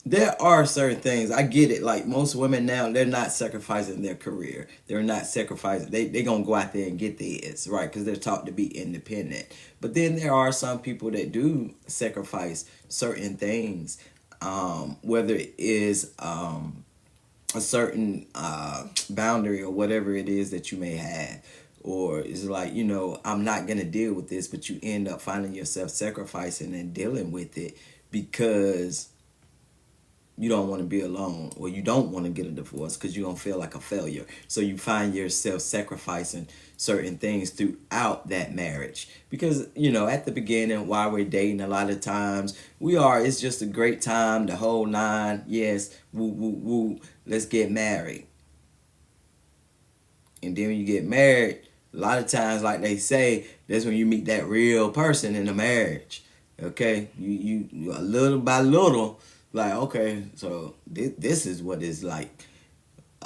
There are certain things. I get it. Like most women now, they're not sacrificing their career. They're not sacrificing. They gonna go out there and get theirs, right? Because they're taught to be independent. But then there are some people that do sacrifice certain things, whether it is a certain boundary or whatever it is that you may have. Or it's like, I'm not going to deal with this, but you end up finding yourself sacrificing and dealing with it because you don't want to be alone or you don't want to get a divorce because you don't feel like a failure. So you find yourself sacrificing certain things throughout that marriage. Because, at the beginning, while we're dating, a lot of times it's just a great time, the whole nine. Yes, woo, woo, woo, let's get married. And then when you get married, a lot of times, like they say, that's when you meet that real person in the marriage. Okay? You little by little, like, okay, so this is what it's like.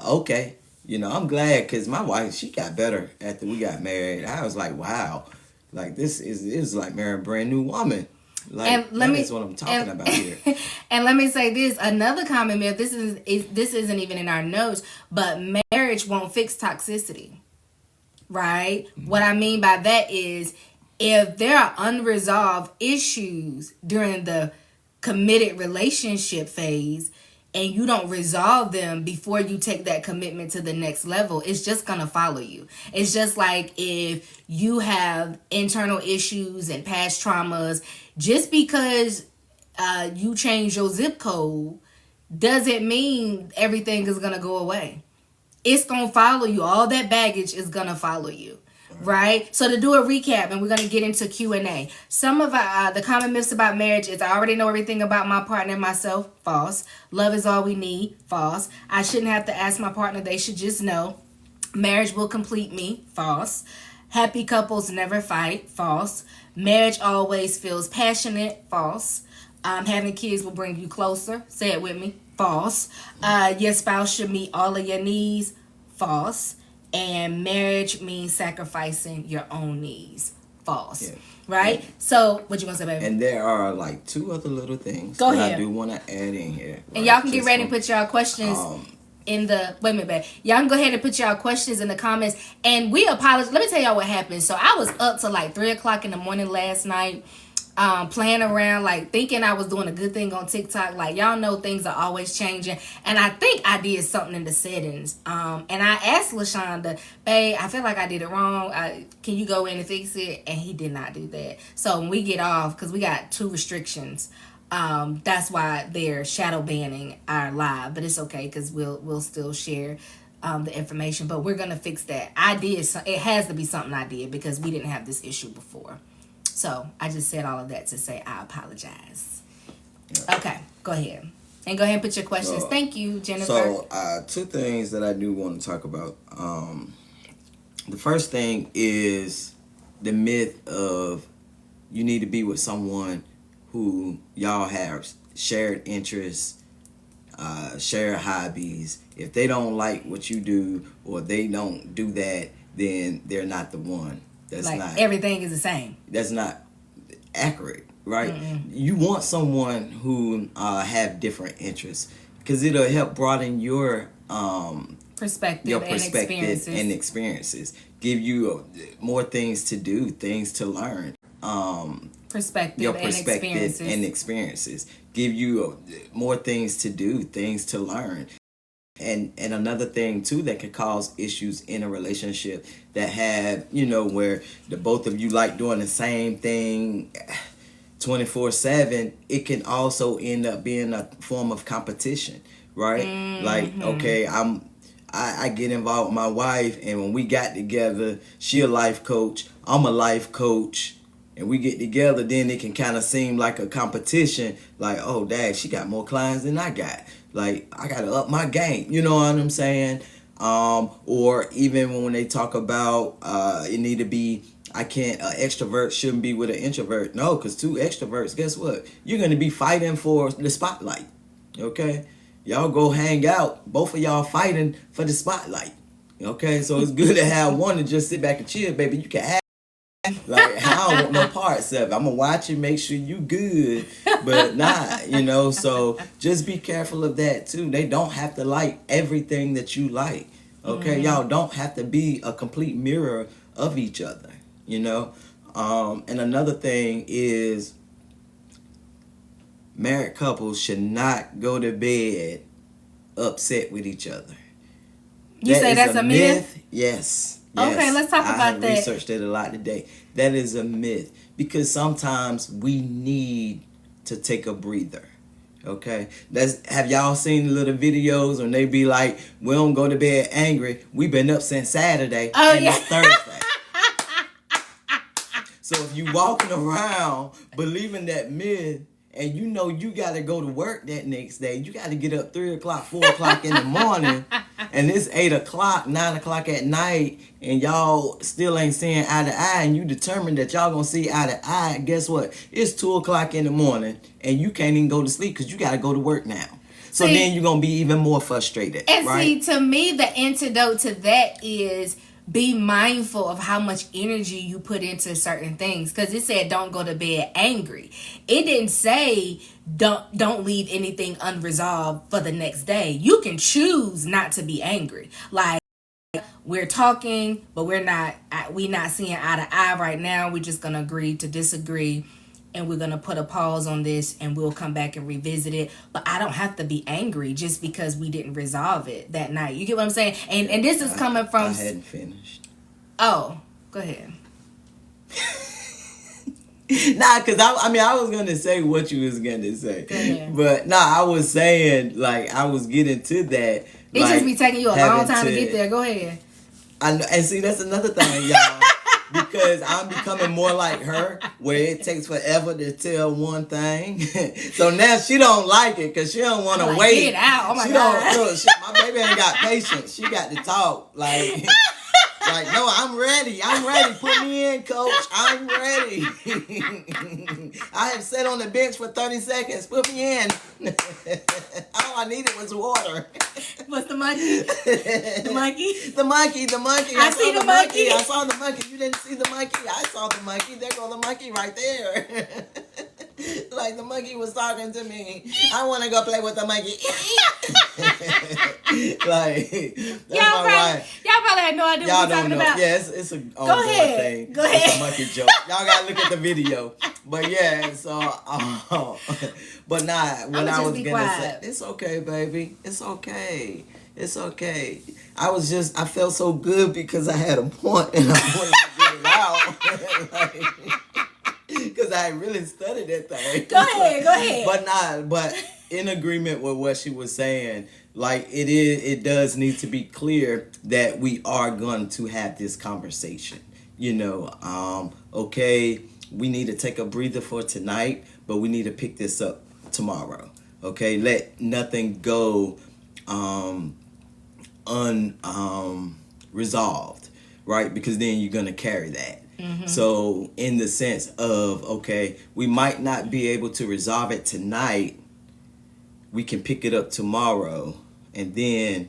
Okay. I'm glad because my wife, she got better after we got married. I was like, wow. Like, it's like marrying a brand new woman. Like, that's what I'm talking about here. And let me say this, another common myth, this isn't even in our notes, but marriage won't fix toxicity. Right? Mm-hmm. What I mean by that is if there are unresolved issues during the committed relationship phase and you don't resolve them before you take that commitment to the next level, it's just going to follow you. It's just like if you have internal issues and past traumas, just because you change your zip code doesn't mean everything is going to go away. It's going to follow you. All that baggage is going to follow you. Right? So to do a recap, and we're going to get into Q&A. Some of the common myths about marriage is I already know everything about my partner and myself. False. Love is all we need. False. I shouldn't have to ask my partner. They should just know. Marriage will complete me. False. Happy couples never fight. False. Marriage always feels passionate. False. Having kids will bring you closer. Say it with me. False. Your spouse should meet all of your needs. False. And marriage means sacrificing your own needs. False. Yeah. Right? Yeah. So, what you gonna say, baby? And there are like two other little things that I do want to add in here. Right? And y'all can get ready and put y'all questions in the... Wait a minute, babe. Y'all can go ahead and put y'all questions in the comments. And we apologize. Let me tell y'all what happened. So, I was up to like 3 o'clock in the morning last night. Playing around, like thinking I was doing a good thing on TikTok. Like, y'all know things are always changing. And I think I did something in the settings. And I asked LaShonda, babe, I feel like I did it wrong. Can you go in and fix it? And he did not do that. So when we get off, because we got 2 restrictions, that's why they're shadow banning our live. But it's okay because we'll still share the information. But we're going to fix that. It has to be something I did because we didn't have this issue before. So, I just said all of that to say I apologize. Yeah. Okay, go ahead. And go ahead and put your questions. Thank you, Jennifer. So, 2 things that I do want to talk about. The first thing is the myth of you need to be with someone who y'all have shared interests, shared hobbies. If they don't like what you do or they don't do that, then they're not the one. That's like not everything is the same. That's not accurate, right? You want someone who have different interests because it'll help broaden your Perspective and experiences. Give you more things to do, things to learn. Perspective And experiences. Give you more things to do, things to learn. And another thing too that could cause issues in a relationship that have, where the both of you like doing the same thing 24/7, it can also end up being a form of competition, right? Like, okay, I get involved with my wife, and when we got together, she a life coach, I'm a life coach, and we get together, then it can kind of seem like a competition. Like, oh, dang, she got more clients than I got. Like, I got to up my game. You know what I'm saying? Or even when they talk about it need to be, an extrovert shouldn't be with an introvert. No, because two extroverts, guess what? You're going to be fighting for the spotlight. Okay? Y'all go hang out. Both of y'all fighting for the spotlight. Okay? So it's good to have one to just sit back and chill, baby. You can have. Like, I don't want no parts of it. I'm gonna watch it, make sure you good, but not, so just be careful of that too. They don't have to like everything that you like. Okay, y'all don't have to be a complete mirror of each other, and another thing is married couples should not go to bed upset with each other. You say that's a myth? Yes. Okay, let's talk about that. I researched it a lot today. That is a myth because sometimes we need to take a breather. Okay, have y'all seen the little videos when they be like, "We don't go to bed angry. We've been up since Saturday, and it's Thursday." So if you walking around believing that myth, and you got to go to work that next day, you got to get up 3 o'clock, 4 o'clock in the morning, and it's 8 o'clock, 9 o'clock at night, and y'all still ain't seeing eye to eye, and you determined that y'all gonna see eye to eye. Guess what? It's 2 o'clock in the morning, and you can't even go to sleep because you got to go to work now. So then you're gonna be even more frustrated. And right? See, to me, the antidote to that is be mindful of how much energy you put into certain things, because it said don't go to bed angry. It didn't say don't leave anything unresolved for the next day. You can choose not to be angry. Like, we're talking, but we're not seeing eye to eye right now. We're just gonna agree to disagree, and we're gonna put a pause on this, and we'll come back and revisit it. But I don't have to be angry just because we didn't resolve it that night. You get what I'm saying? And this is coming from. I hadn't finished. Oh, go ahead. Nah, because I was gonna say what you was gonna say, but I was saying, like, I was getting to that. It just be taking you a long time to get there. Go ahead. And see, that's another thing, y'all. Because I'm becoming more like her, where it takes forever to tell one thing. So now she don't like it because she don't want to wait. Get it out! Oh my God! My baby ain't got patience. She got to talk. Like, no, I'm ready. Put me in, coach. I'm ready. I have sat on the bench for 30 seconds. Put me in. All I needed was water. What's the monkey? The monkey? The monkey. I see the monkey. I saw the monkey. You didn't see the monkey? I saw the monkey. There go the monkey right there. Like, the monkey was talking to me. I want to go play with the monkey. Like, that's y'all probably had no idea what we're talking about. Yeah, it's a ongoing thing. Go ahead. It's a monkey joke. Y'all gotta look at the video. But yeah, so but what I was gonna say, it's okay, baby. It's okay. I felt so good because I had a point and I wanted to get it out. Because I really studied that thing. Go ahead. But in agreement with what she was saying, like, it does need to be clear that we are going to have this conversation. Okay, we need to take a breather for tonight, but we need to pick this up tomorrow. Okay, let nothing go unresolved, right? Because then you're gonna carry that. So in the sense of, okay, we might not be able to resolve it tonight, we can pick it up tomorrow, and then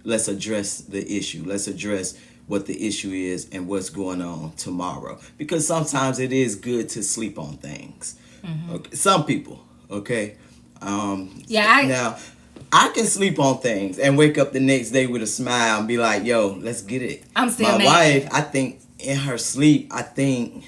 let's address the issue. Let's address what the issue is and what's going on tomorrow. Because sometimes it is good to sleep on things. Okay. Some people, okay? Now, I can sleep on things and wake up the next day with a smile and be like, yo, let's get it. I'm still My mad. wife, I think in her sleep, I think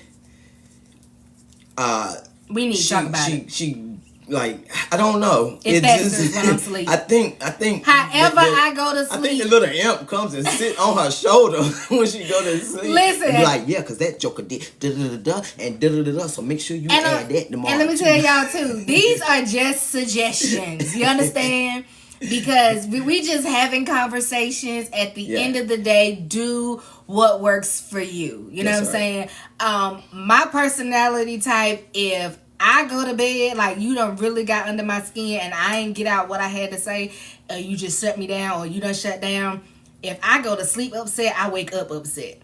we need to talk about it. She like, I don't know. It festers when I'm asleep. I think. However, I go to sleep. I think the little imp comes and sit on her shoulder when she go to sleep. Listen, and be like, yeah, cause that joker did da da da da and da da da. So make sure you add that tomorrow. And let me tell y'all too, these are just suggestions. You understand? Because we just having conversations. At the end of the day, do what works for you. You know what I'm saying? My personality type, if I go to bed, like, you done really got under my skin and I ain't get out what I had to say, you just shut me down or you done shut down. If I go to sleep upset, I wake up upset.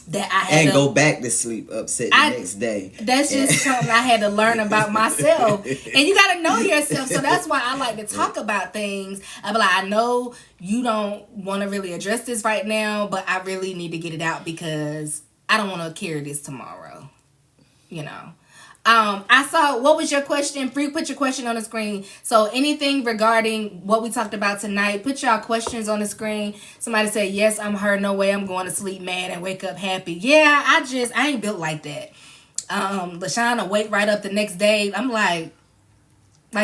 That I had and go back to sleep upset the next day. That's just something I had to learn about myself. And you got to know yourself. So that's why I like to talk about things. I be like, I know you don't want to really address this right now, but I really need to get it out because I don't want to carry this tomorrow. You know. I saw, what was your question? Free, put your question on the screen. So anything regarding what we talked about tonight, put y'all questions on the screen. Somebody said, yes, I'm her. No way I'm going to sleep mad and wake up happy. Yeah, I ain't built like that. LaShawn will wake right up the next day. I'm like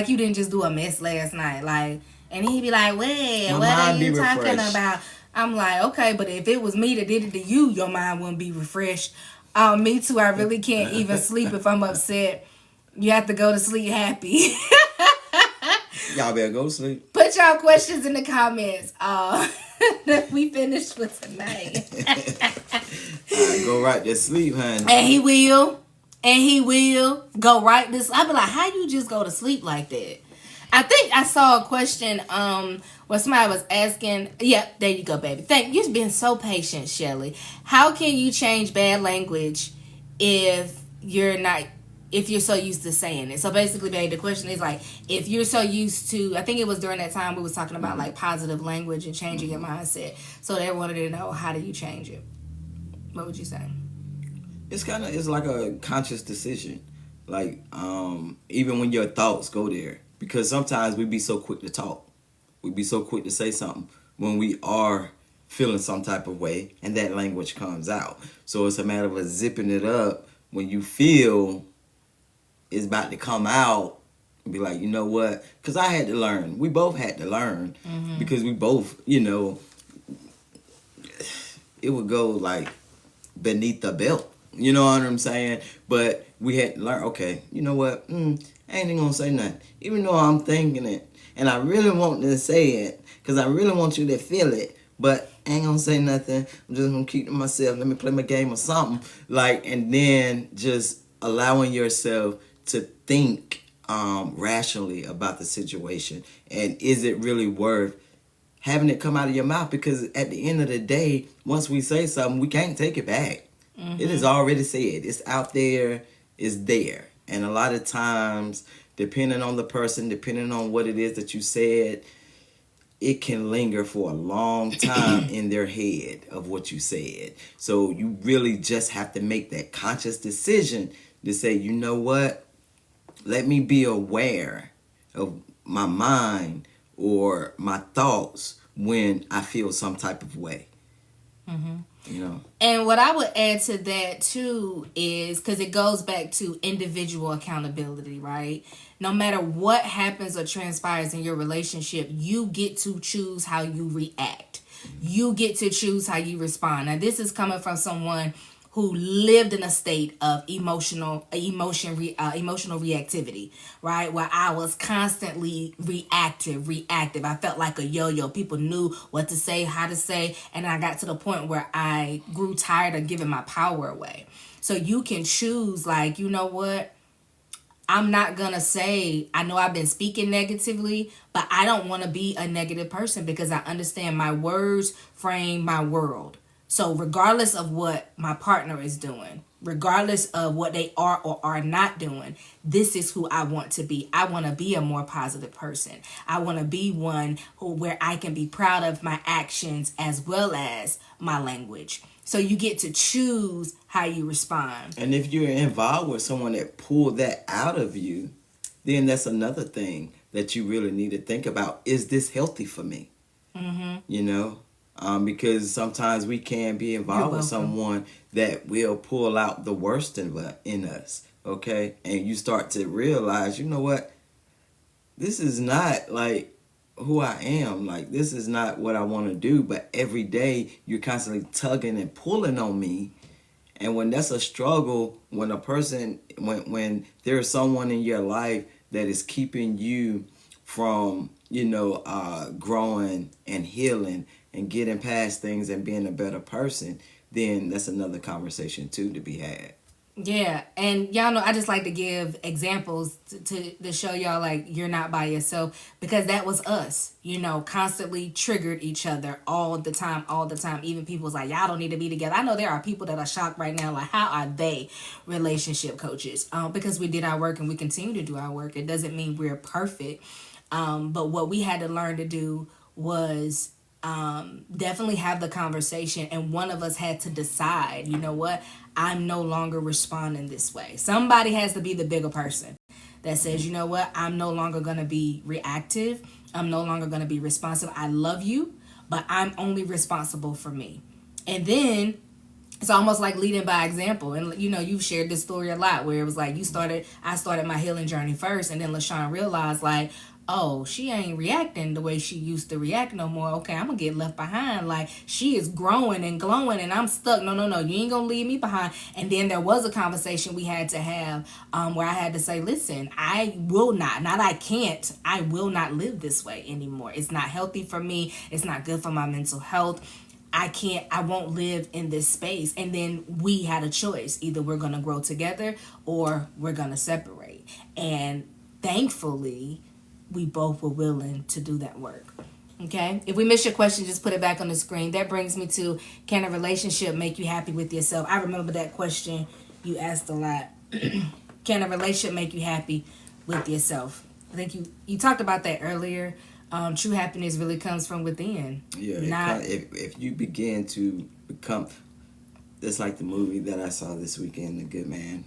you didn't just do a mess last night. Like, and he'd be like, well, what are you talking about? I'm like, okay, but if it was me that did it to you, your mind wouldn't be refreshed. Me too. I really can't even sleep if I'm upset. You have to go to sleep happy. Y'all better go to sleep. Put y'all questions in the comments. We finished for tonight. Go right to sleep, honey. And he will go right this. I be like, how you just go to sleep like that? I think I saw a question where somebody was asking. Yeah, there you go, baby. Thank you. You've been so patient, Shelly. How can you change bad language if you're so used to saying it? So basically, baby, the question is like, if you're so used to, I think it was during that time we was talking about like positive language and changing your mindset. So they wanted to know, how do you change it? What would you say? It's like a conscious decision. Like, even when your thoughts go there. Because sometimes we be so quick to talk. We be so quick to say something when we are feeling some type of way and that language comes out. So it's a matter of zipping it up when you feel it's about to come out and be like, you know what? Because I had to learn. We both had to learn. Because we both, it would go like beneath the belt. You know what I'm saying? But we had to learn, okay, you know what? I ain't even going to say nothing. Even though I'm thinking it. And I really want to say it. Because I really want you to feel it. But I ain't going to say nothing. I'm just going to keep to myself. Let me play my game or something. Like, and then just allowing yourself to think rationally about the situation. And is it really worth having it come out of your mouth? Because at the end of the day, once we say something, we can't take it back. It is already said. It's out there. It's there. And a lot of times, depending on the person, depending on what it is that you said, it can linger for a long time in their head of what you said. So you really just have to make that conscious decision to say, you know what? Let me be aware of my mind or my thoughts when I feel some type of way. And what I would add to that too is, because it goes back to individual accountability, right? No matter what happens or transpires in your relationship, you get to choose how you react. You get to choose how you respond. Now, this is coming from someone who lived in a state of emotional reactivity, right? Where I was constantly reactive. I felt like a yo-yo. People knew what to say, how to say, and I got to the point where I grew tired of giving my power away. So you can choose, like, you know what? I'm not gonna say, I know I've been speaking negatively, but I don't want to be a negative person because I understand my words frame my world. So regardless of what my partner is doing, regardless of what they are or are not doing, this is who I want to be. I want to be a more positive person. I want to be one where I can be proud of my actions as well as my language. So you get to choose how you respond. And if you're involved with someone that pulled that out of you, then that's another thing that you really need to think about. Is this healthy for me? You know, because sometimes we can be involved with someone that will pull out the worst in us. Okay, and you start to realize, you know what, this is not like who I am. Like, this is not what I want to do. But every day you're constantly tugging and pulling on me. And when that's a struggle, when a person, when there's someone in your life that is keeping you from, growing and healing and getting past things and being a better person, then that's another conversation too to be had. Yeah, and y'all know I just like to give examples to show y'all like you're not by yourself, because that was us, constantly triggered each other all the time, all the time. Even people's like, y'all don't need to be together. I know there are people that are shocked right now, like, how are they relationship coaches? Because we did our work and we continue to do our work. It doesn't mean we're perfect, but what we had to learn to do was definitely have the conversation, and one of us had to decide, you know what, I'm no longer responding this way. Somebody has to be the bigger person that says, you know what, I'm no longer going to be reactive. I'm no longer going to be responsive. I love you, but I'm only responsible for me. And then it's almost like leading by example. And you've shared this story a lot where it was like I started my healing journey first, and then LaShawn realized like, oh, she ain't reacting the way she used to react no more. Okay, I'm gonna get left behind. Like, she is growing and glowing and I'm stuck. No, you ain't gonna leave me behind. And then there was a conversation we had to have where I had to say, listen, I will not I can't, I will not live this way anymore. It's not healthy for me. It's not good for my mental health. I won't live in this space. And then we had a choice. Either we're going to grow together or we're going to separate. And thankfully, we both were willing to do that work. Okay? If we miss your question, just put it back on the screen. That brings me to, can a relationship make you happy with yourself? I remember that question you asked a lot. Can a relationship make you happy with yourself? I think you talked about that earlier. True happiness really comes from within. Yeah, if you begin to become, that's like the movie that I saw this weekend, The Good Man.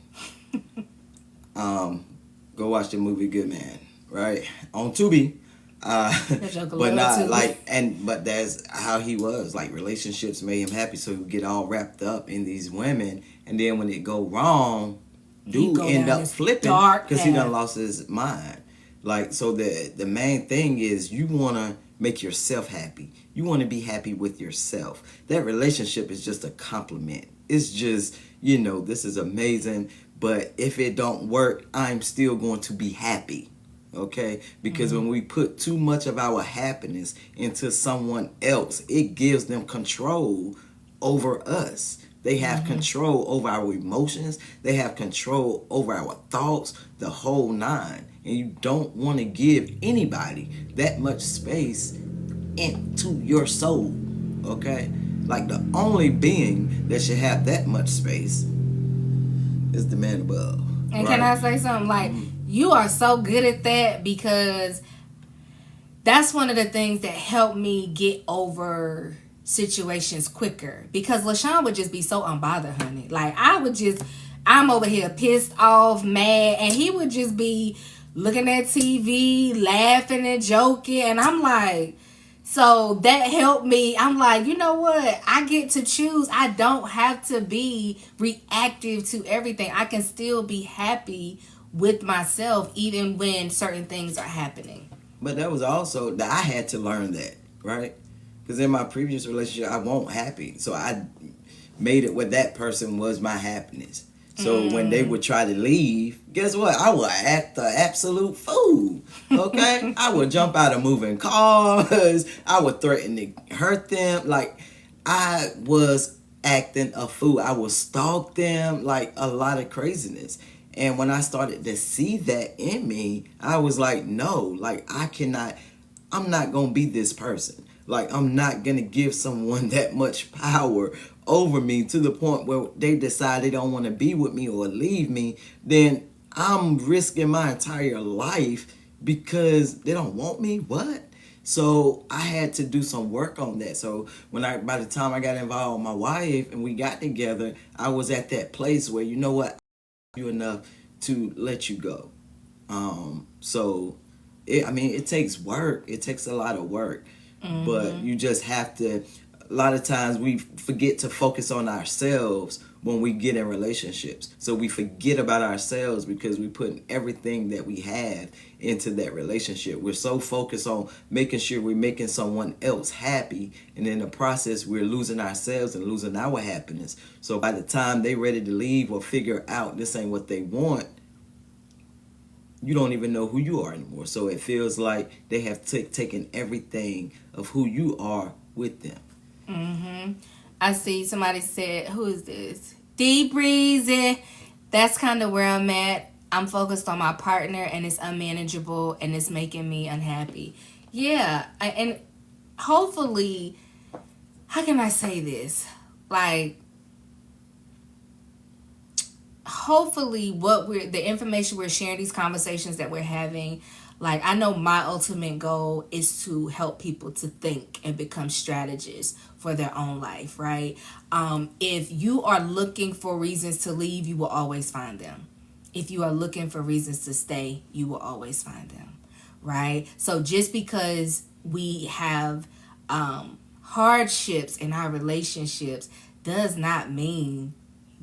Go watch the movie Good Man, right? On Tubi. But not like, but that's how he was. Like, relationships made him happy, so he would get all wrapped up in these women, and then when it go wrong, dude end up flipping because he done lost his mind. Like, so the main thing is you want to make yourself happy. You want to be happy with yourself. That relationship is just a compliment. It's just, this is amazing, but if it don't work, I'm still going to be happy. Okay? Because when we put too much of our happiness into someone else, it gives them control over us. They have control over our emotions. They have control over our thoughts, the whole nine. And you don't want to give anybody that much space into your soul. Okay? Like, the only being that should have that much space is the man above. And right? Can I say something? Like, you are so good at that, because that's one of the things that helped me get over situations quicker, because LaShawn would just be so unbothered, honey. Like, I'm over here pissed off, mad, and he would just be looking at TV, laughing and joking, and I'm like, so that helped me. I'm like, you know what? I get to choose. I don't have to be reactive to everything. I can still be happy with myself even when certain things are happening. But that was also that I had to learn that, right? Because in my previous relationship, I wasn't happy. So I made it where that person was my happiness. So when they would try to leave, guess what? I would act the absolute fool, okay? I would jump out of moving cars. I would threaten to hurt them. Like, I was acting a fool. I would stalk them, like a lot of craziness. And when I started to see that in me, I was like, no, like, I'm not going to be this person. Like, I'm not gonna give someone that much power over me to the point where they decide they don't want to be with me or leave me. Then I'm risking my entire life because they don't want me. What? So I had to do some work on that. So by the time I got involved with my wife and we got together, I was at that place where, you know what, you enough to let you go. So it takes work. It takes a lot of work, but you just have to. A lot of times we forget to focus on ourselves when we get in relationships. So we forget about ourselves because we put everything that we have into that relationship. We're so focused on making sure we're making someone else happy, and in the process we're losing ourselves and losing our happiness. So by the time they ready to leave or figure out this ain't what they want, you don't even know who you are anymore. So it feels like they have taken everything of who you are with them. I see somebody said, who is this? D Breezy. That's kind of where I'm at. I'm focused on my partner and it's unmanageable and it's making me unhappy. Yeah. And hopefully, how can I say this? Like, hopefully the information we're sharing, these conversations that we're having, like, I know my ultimate goal is to help people to think and become strategists for their own life, right? If you are looking for reasons to leave, you will always find them. If you are looking for reasons to stay, you will always find them, right? So just because we have hardships in our relationships does not mean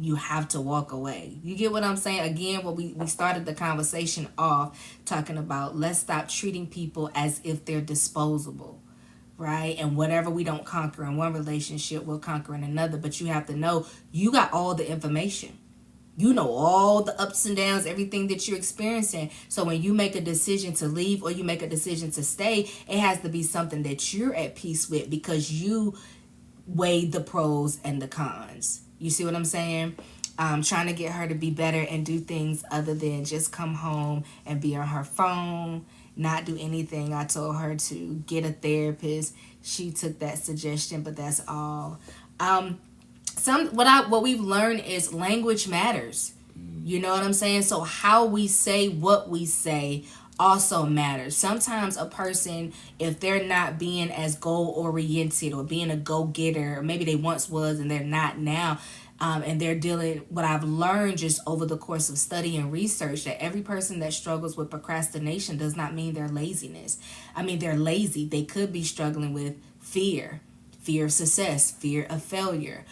you have to walk away. You get what I'm saying? Again, what we started the conversation off talking about, let's stop treating people as if they're disposable, right? And whatever we don't conquer in one relationship, we'll conquer in another. But you have to know you got all the information. You know all the ups and downs, everything that you're experiencing. So when you make a decision to leave or you make a decision to stay, it has to be something that you're at peace with because you weighed the pros and the cons. You see what I'm saying? Trying to get her to be better and do things other than just come home and be on her phone, not do anything. I told her to get a therapist. She took that suggestion, but that's all. What we've learned is language matters. You know what I'm saying? So how we say what we say also matters. Sometimes a person, if they're not being as goal oriented or being a go getter, or maybe they once was and they're not now, and they're dealing, what I've learned just over the course of study and research, that every person that struggles with procrastination does not mean they're laziness. I mean, they're lazy. They could be struggling with fear of success, fear of failure.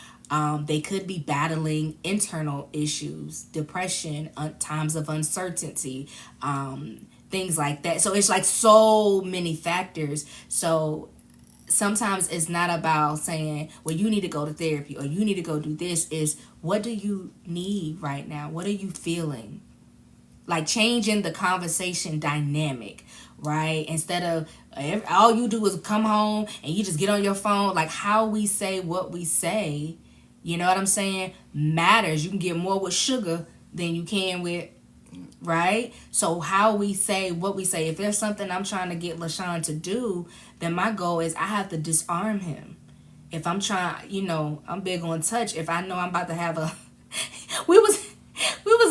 They could be battling internal issues, depression, times of uncertainty, things like that. So it's like so many factors. So sometimes it's not about saying, well, you need to go to therapy or you need to go do this. Is what do you need right now? What are you feeling? Like changing the conversation dynamic, right? Instead of all you do is come home and you just get on your phone. Like how we say what we say, you know what I'm saying, matters. You can get more with sugar than you can with, right? So how we say what we say. If there's something I'm trying to get LaShawn to do, then my goal is I have to disarm him. If I'm trying, I'm big on touch. If I know I'm about to have a, we was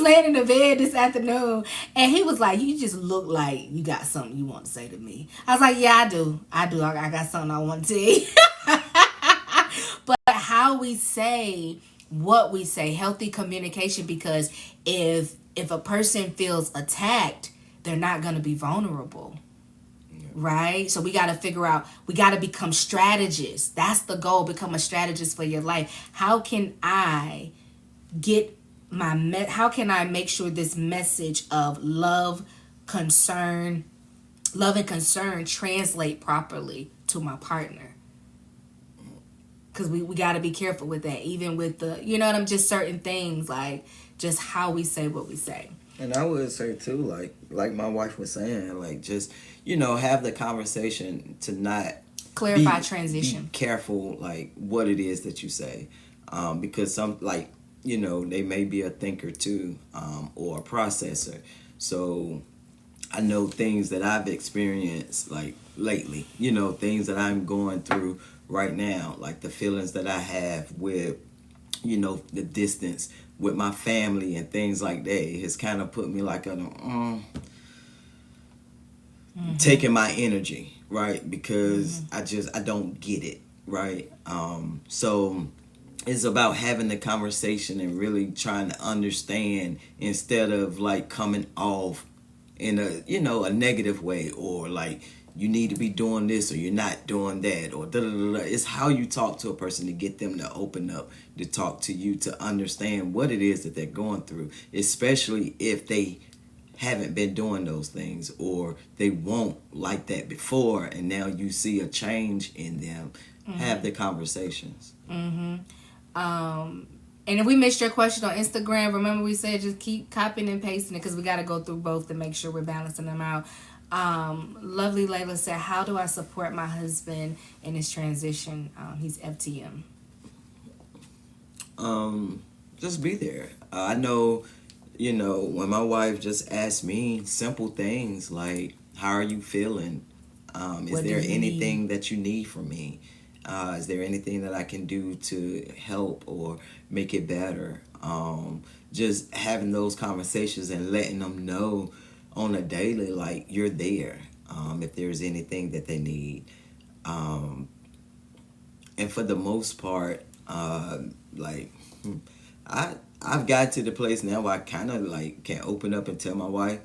laying in the bed this afternoon, and he was like, "You just look like you got something you want to say to me." I was like, "Yeah, I do. I got something I want to tell you." But how we say what we say, healthy communication, because if a person feels attacked, they're not going to be vulnerable. Right? So we got to figure out, we got to become strategists. That's the goal, become a strategist for your life. How can I get how can I make sure this message of love and concern translate properly to my partner? Because we got to be careful with that, even with the, just certain things, like just how we say what we say. And I would say too, like my wife was saying, like just have the conversation to not clarify transition. Be careful, like what it is that you say, because some they may be a thinker too, or a processor. So I know things that I've experienced like lately, things that I'm going through right now, like the feelings that I have with, the distance with my family and things like that. It has kind of put me like taking my energy, right? Because I don't get it, right? So it's about having the conversation and really trying to understand instead of like coming off in a negative way, or like you need to be doing this or you're not doing that, or da da da da. It's how you talk to a person to get them to open up, to talk to you, to understand what it is that they're going through, especially if they haven't been doing those things or they won't like that before and now you see a change in them. Have the conversations. And if we missed your question on Instagram, remember we said just keep copying and pasting it because we got to go through both to make sure we're balancing them out. Lovely Layla said, how do I support my husband in his transition? He's FTM. Just be there. I know, when my wife just asked me simple things like, how are you feeling? Is there anything that you need from me? Is there anything that I can do to help or make it better? Just having those conversations and letting them know on a daily, like, you're there, if there's anything that they need. And for the most part, I've got to the place now where I kind of like can open up and tell my wife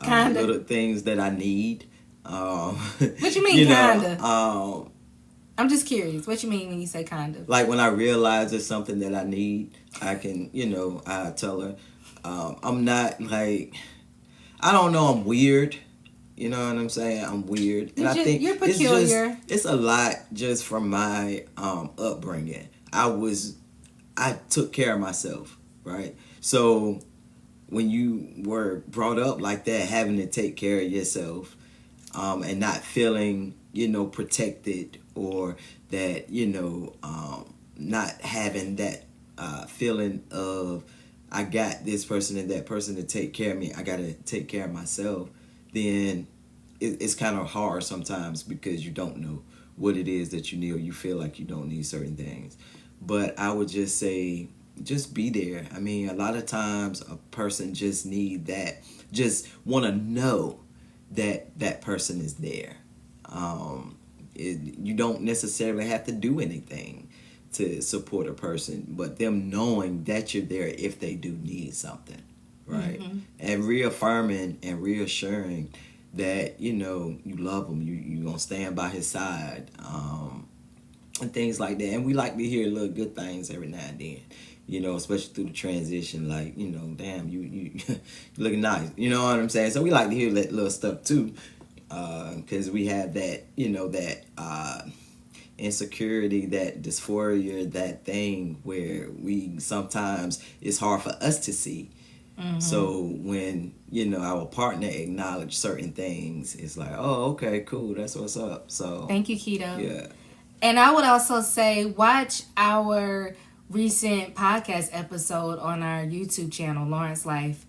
little things that I need. What you mean, kinda? I'm just curious. What you mean when you say kind of? Like when I realize there's something that I need, I can, I tell her. I'm not like, I don't know, I'm weird. You know what I'm saying? I'm weird. And I think you're peculiar. It's a lot just from my upbringing. I took care of myself, right? So when you were brought up like that, having to take care of yourself, and not feeling, protected, or that, not having that feeling of I got this person and that person to take care of me, I got to take care of myself, then it's kind of hard sometimes because you don't know what it is that you need, or you feel like you don't need certain things. But I would just say, just be there. I mean, a lot of times a person just need that, just want to know that that person is there. You don't necessarily have to do anything to support a person, but them knowing that you're there if they do need something, right? And reaffirming and reassuring that, you love him, you're going to stand by his side, and things like that. And we like to hear little good things every now and then, especially through the transition, like, damn, you looking nice, you know what I'm saying? So we like to hear that little stuff too, because we have that, that insecurity, that dysphoria, that thing where we sometimes it's hard for us to see. So when, our partner acknowledge certain things, it's like, oh, okay, cool, that's what's up. So thank you, Keto. Yeah. And I would also say watch our recent podcast episode on our YouTube channel, Lawrence Life,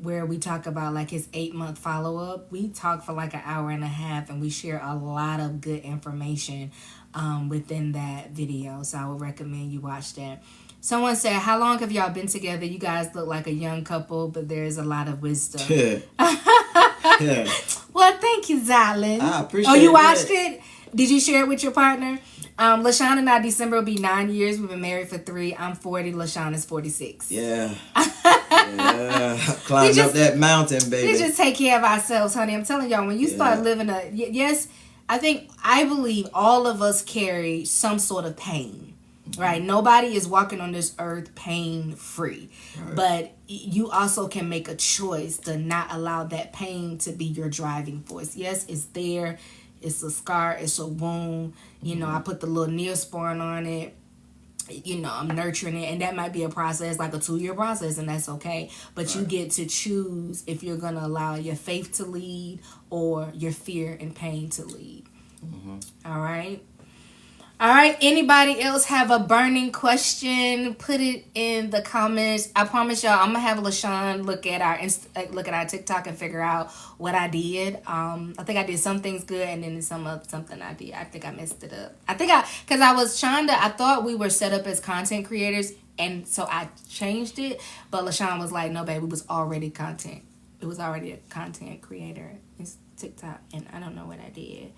where we talk about like his 8-month follow-up. We talk for like an hour and a half and we share a lot of good information within that video. So I would recommend you watch that. Someone said, how long have y'all been together? You guys look like a young couple, but there's a lot of wisdom. Yeah. Well, thank you, Zalin. I appreciate it. Oh, you watched it? Did you share it with your partner? LaShawn and I, December will be 9 years. We've been married for 3. I'm 40. LaShawn is 46. Yeah. Yeah. Climbing up that mountain, baby. We just take care of ourselves, honey. I'm telling y'all, when you start living yes, I believe all of us carry some sort of pain. Right? Nobody is walking on this earth pain-free. Right. But you also can make a choice to not allow that pain to be your driving force. Yes, it's there. It's a scar. It's a wound. I put the little Neosporin on it. I'm nurturing it. And that might be a process, like a 2-year process, and that's okay. But you get to choose if you're going to allow your faith to lead or your fear and pain to lead. All right? All right. Anybody else have a burning question? Put it in the comments. I promise y'all, I'm gonna have LaShawn look at our TikTok and figure out what I did. I think I did some things good, and then something I did. I think I messed it up. Because I was trying to. I thought we were set up as content creators, and so I changed it. But LaShawn was like, "No, babe, it was already content. It was already a content creator. It's TikTok, and I don't know what I did."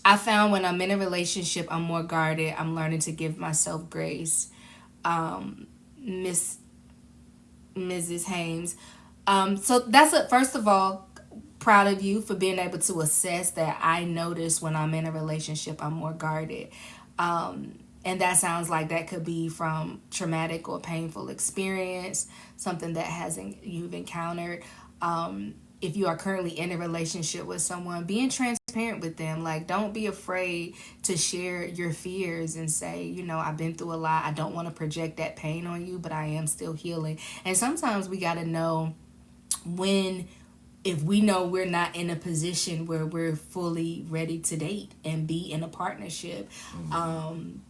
I found when I'm in a relationship, I'm more guarded. I'm learning to give myself grace. Miss Mrs. Haynes. So that's it. First of all, proud of you for being able to assess that. I notice when I'm in a relationship, I'm more guarded. And that sounds like that could be from traumatic or painful experience, something that hasn't you've encountered. If you are currently in a relationship with someone, being transparent with them. Like, don't be afraid to share your fears and say, I've been through a lot. I don't want to project that pain on you, but I am still healing. And sometimes we got to know when, if we know we're not in a position where we're fully ready to date and be in a partnership,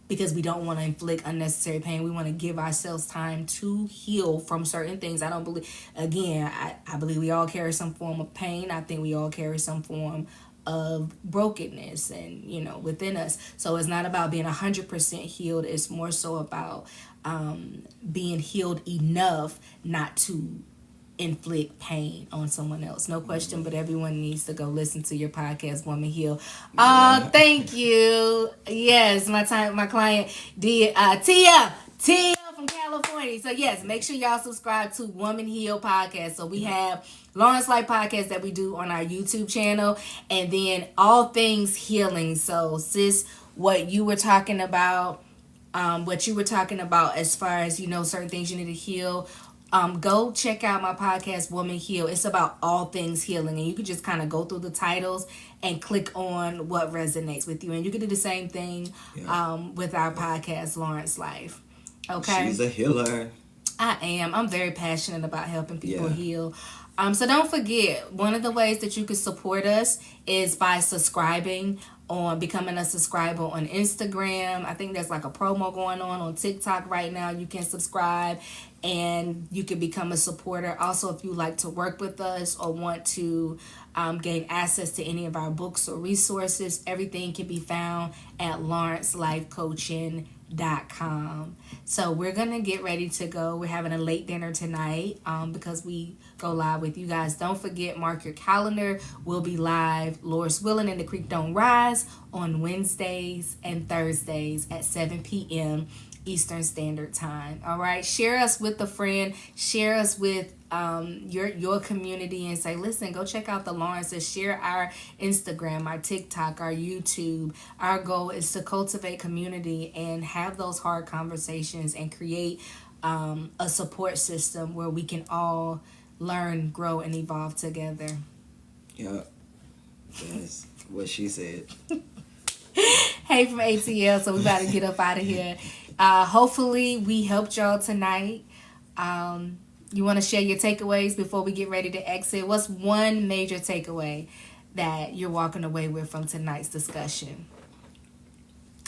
because we don't want to inflict unnecessary pain. We want to give ourselves time to heal from certain things. I don't believe, again, I believe we all carry some form of pain. I think we all carry some form of brokenness and within us. So it's not about being 100% healed. It's more so about being healed enough not to inflict pain on someone else. No question, but everyone needs to go listen to your podcast, Woman Heal. Oh, thank you. Yes, my client did Tia from California. So yes, make sure y'all subscribe to Woman Heal podcast. So we have Lawrence Life podcast that we do on our YouTube channel, and then all things healing. So sis, what you were talking about as far as certain things you need to heal, go check out my podcast, Woman Heal. It's about all things healing, and you can just kind of go through the titles and click on what resonates with you. And you can do the same thing with our podcast, Lawrence Life. Okay, she's a healer. I am. I'm very passionate about helping people heal. So don't forget, one of the ways that you can support us is by subscribing, on becoming a subscriber on Instagram. I think there's like a promo going on TikTok right now. You can subscribe and you can become a supporter. Also, if you like to work with us or want to gain access to any of our books or resources, everything can be found at lawrencelifecoaching.com. So we're gonna get ready to go. We're having a late dinner tonight because we go live with you guys. Don't forget, mark your calendar. We'll be live, Lord's willing, and the creek don't rise on Wednesdays and Thursdays at 7 p.m. Eastern Standard Time. All right, share us with a friend. Share us with your community and say, listen, go check out the Lawrences. Share our Instagram, our TikTok, our YouTube. Our goal is to cultivate community and have those hard conversations and create a support system where we can all learn, grow, and evolve together. Yep, that's what she said. Hey from ATL, so we about to get up out of here. Hopefully we helped y'all tonight. You want to share your takeaways before we get ready to exit? What's one major takeaway that you're walking away with from tonight's discussion?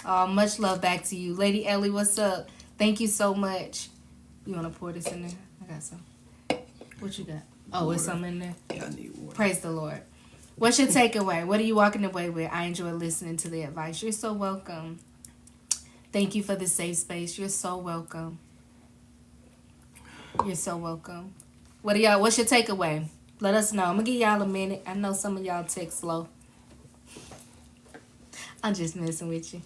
Much love back to you. Lady Ellie, what's up? Thank you so much. You want to pour this in there? I got some. What you got? Oh, Water. It's some in there? Yeah, I need water. Praise the Lord. What's your takeaway? What are you walking away with? I enjoy listening to the advice. You're so welcome. Thank you for the safe space. You're so welcome. You're so welcome. What's your takeaway? Let us know. I'm going to give y'all a minute. I know some of y'all text slow. I'm just messing with you.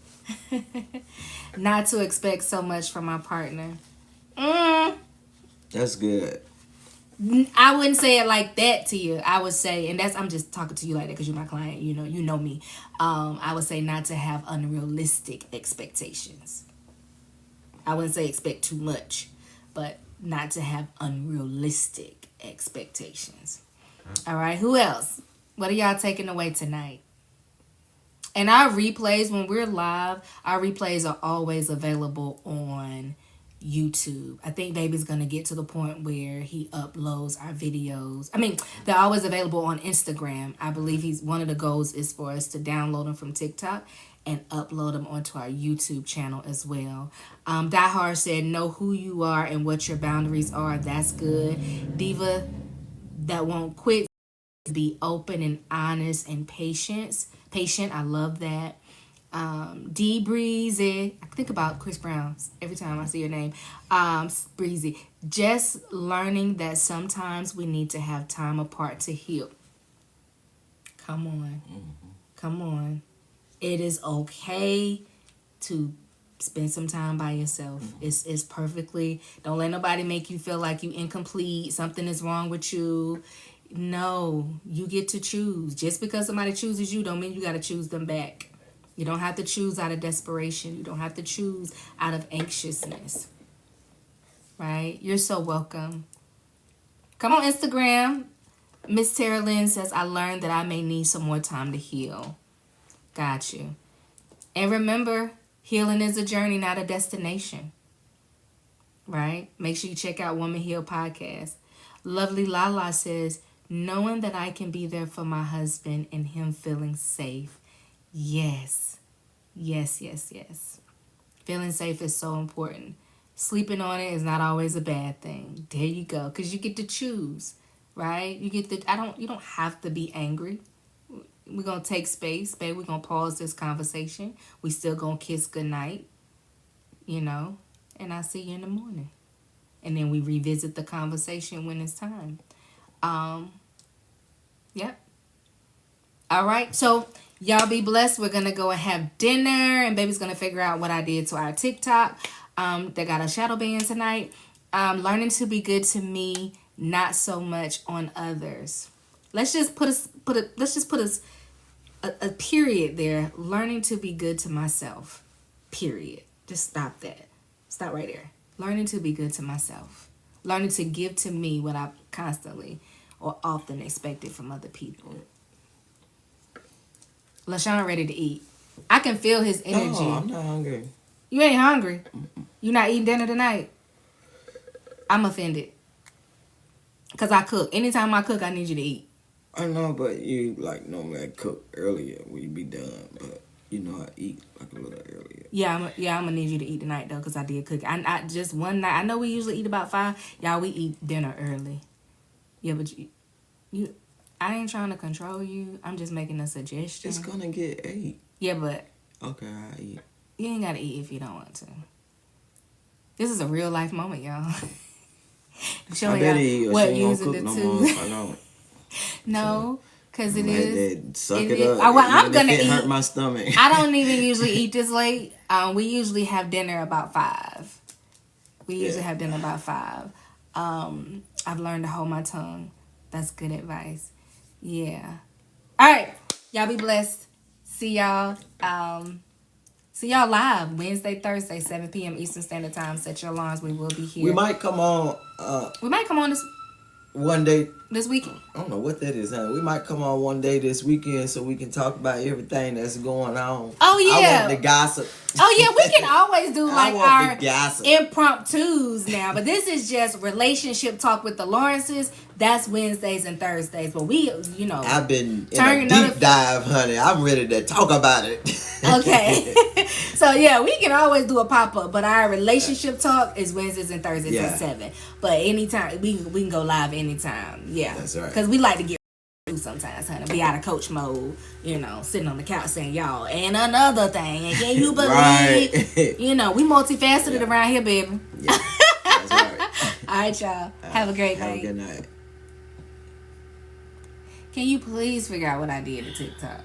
Not to expect so much from my partner. That's good. I wouldn't say it like that to you. I would say, and I'm just talking to you like that because you're my client. You know me. I would say not to have unrealistic expectations. I wouldn't say expect too much, but not to have unrealistic expectations. All right. Who else? What are y'all taking away tonight? And our replays, when we're live, our replays are always available on YouTube. I think baby's gonna get to the point where he uploads our videos. I mean, they're always available on Instagram. I believe one of the goals is for us to download them from TikTok and upload them onto our YouTube channel as well. Die Hard said, know who you are and what your boundaries are. That's good. Diva, that won't quit, be open and honest and patient. I love that. D Breezy, I think about Chris Brown every time I see your name. Breezy, just learning that sometimes we need to have time apart to heal. Come on. Come on. It is okay to spend some time by yourself. It's perfectly, don't let nobody make you feel like you incomplete, something is wrong with you. No, you get to choose. Just because somebody chooses you don't mean you got to choose them back. You don't have to choose out of desperation. You don't have to choose out of anxiousness. Right? You're so welcome. Come on Instagram. Miss Tara Lynn says, I learned that I may need some more time to heal. Got you. And remember, healing is a journey, not a destination. Right? Make sure you check out Woman Heal podcast. Lovely Lala says, knowing that I can be there for my husband and him feeling safe. Yes. Yes, yes, yes. Feeling safe is so important. Sleeping on it is not always a bad thing. There you go. Because you get to choose, right? You don't have to be angry. We're going to take space, babe. We're going to pause this conversation. We still going to kiss goodnight, and I'll see you in the morning. And then we revisit the conversation when it's time. Yep. All right. So y'all be blessed. We're going to go and have dinner. And baby's going to figure out what I did to our TikTok. They got a shadow band tonight. Learning to be good to me, not so much on others. Let's just put a period there. Learning to be good to myself. Period. Just stop that. Stop right there. Learning to be good to myself. Learning to give to me what I constantly or often expected from other people. LaShawn ready to eat. I can feel his energy. No, I'm not hungry. You ain't hungry? You not eating dinner tonight? I'm offended. Because I cook. Anytime I cook, I need you to eat. I know, but you normally I cook earlier when you be done. But I eat a little earlier. Yeah, I'm gonna need you to eat tonight though, because I did cook. I just one night. I know we usually eat about 5. Y'all, we eat dinner early. Yeah, but you I ain't trying to control you. I'm just making a suggestion. It's gonna get 8. Yeah, but okay, I eat. You ain't gotta eat if you don't want to. This is a real life moment, y'all. Showing y'all what using the tools. I know. No, because it is. Suck it up. I'm gonna eat. Hurt my stomach. I don't even usually eat this late. We usually have dinner about 5. Have dinner about 5. I've learned to hold my tongue. That's good advice. Yeah. All right, y'all be blessed. See y'all. See y'all live Wednesday, Thursday, 7 p.m. Eastern Standard Time. Set your alarms. We will be here. We might come on. This one day. This weekend. I don't know what that is, huh? We might come on one day this weekend so we can talk about everything that's going on. Oh, yeah. I want the gossip. Oh, yeah. We can always do like our gossip. impromptus now. But this is just relationship talk with the Lawrences. That's Wednesdays and Thursdays. But we, I've been in a deep dive, honey. I'm ready to talk about it. Okay. So, yeah, we can always do a pop-up. But our relationship talk is Wednesdays and Thursdays at 7. But anytime, we can go live anytime. Yeah. That's right. Because we like to get sometimes, honey. Be out of coach mode, sitting on the couch saying, y'all, and another thing. And can you believe? Right. We multifaceted around here, baby. Yeah. That's right. All right, y'all. Have a great night. Have a good night. Can you please figure out what I did to TikTok?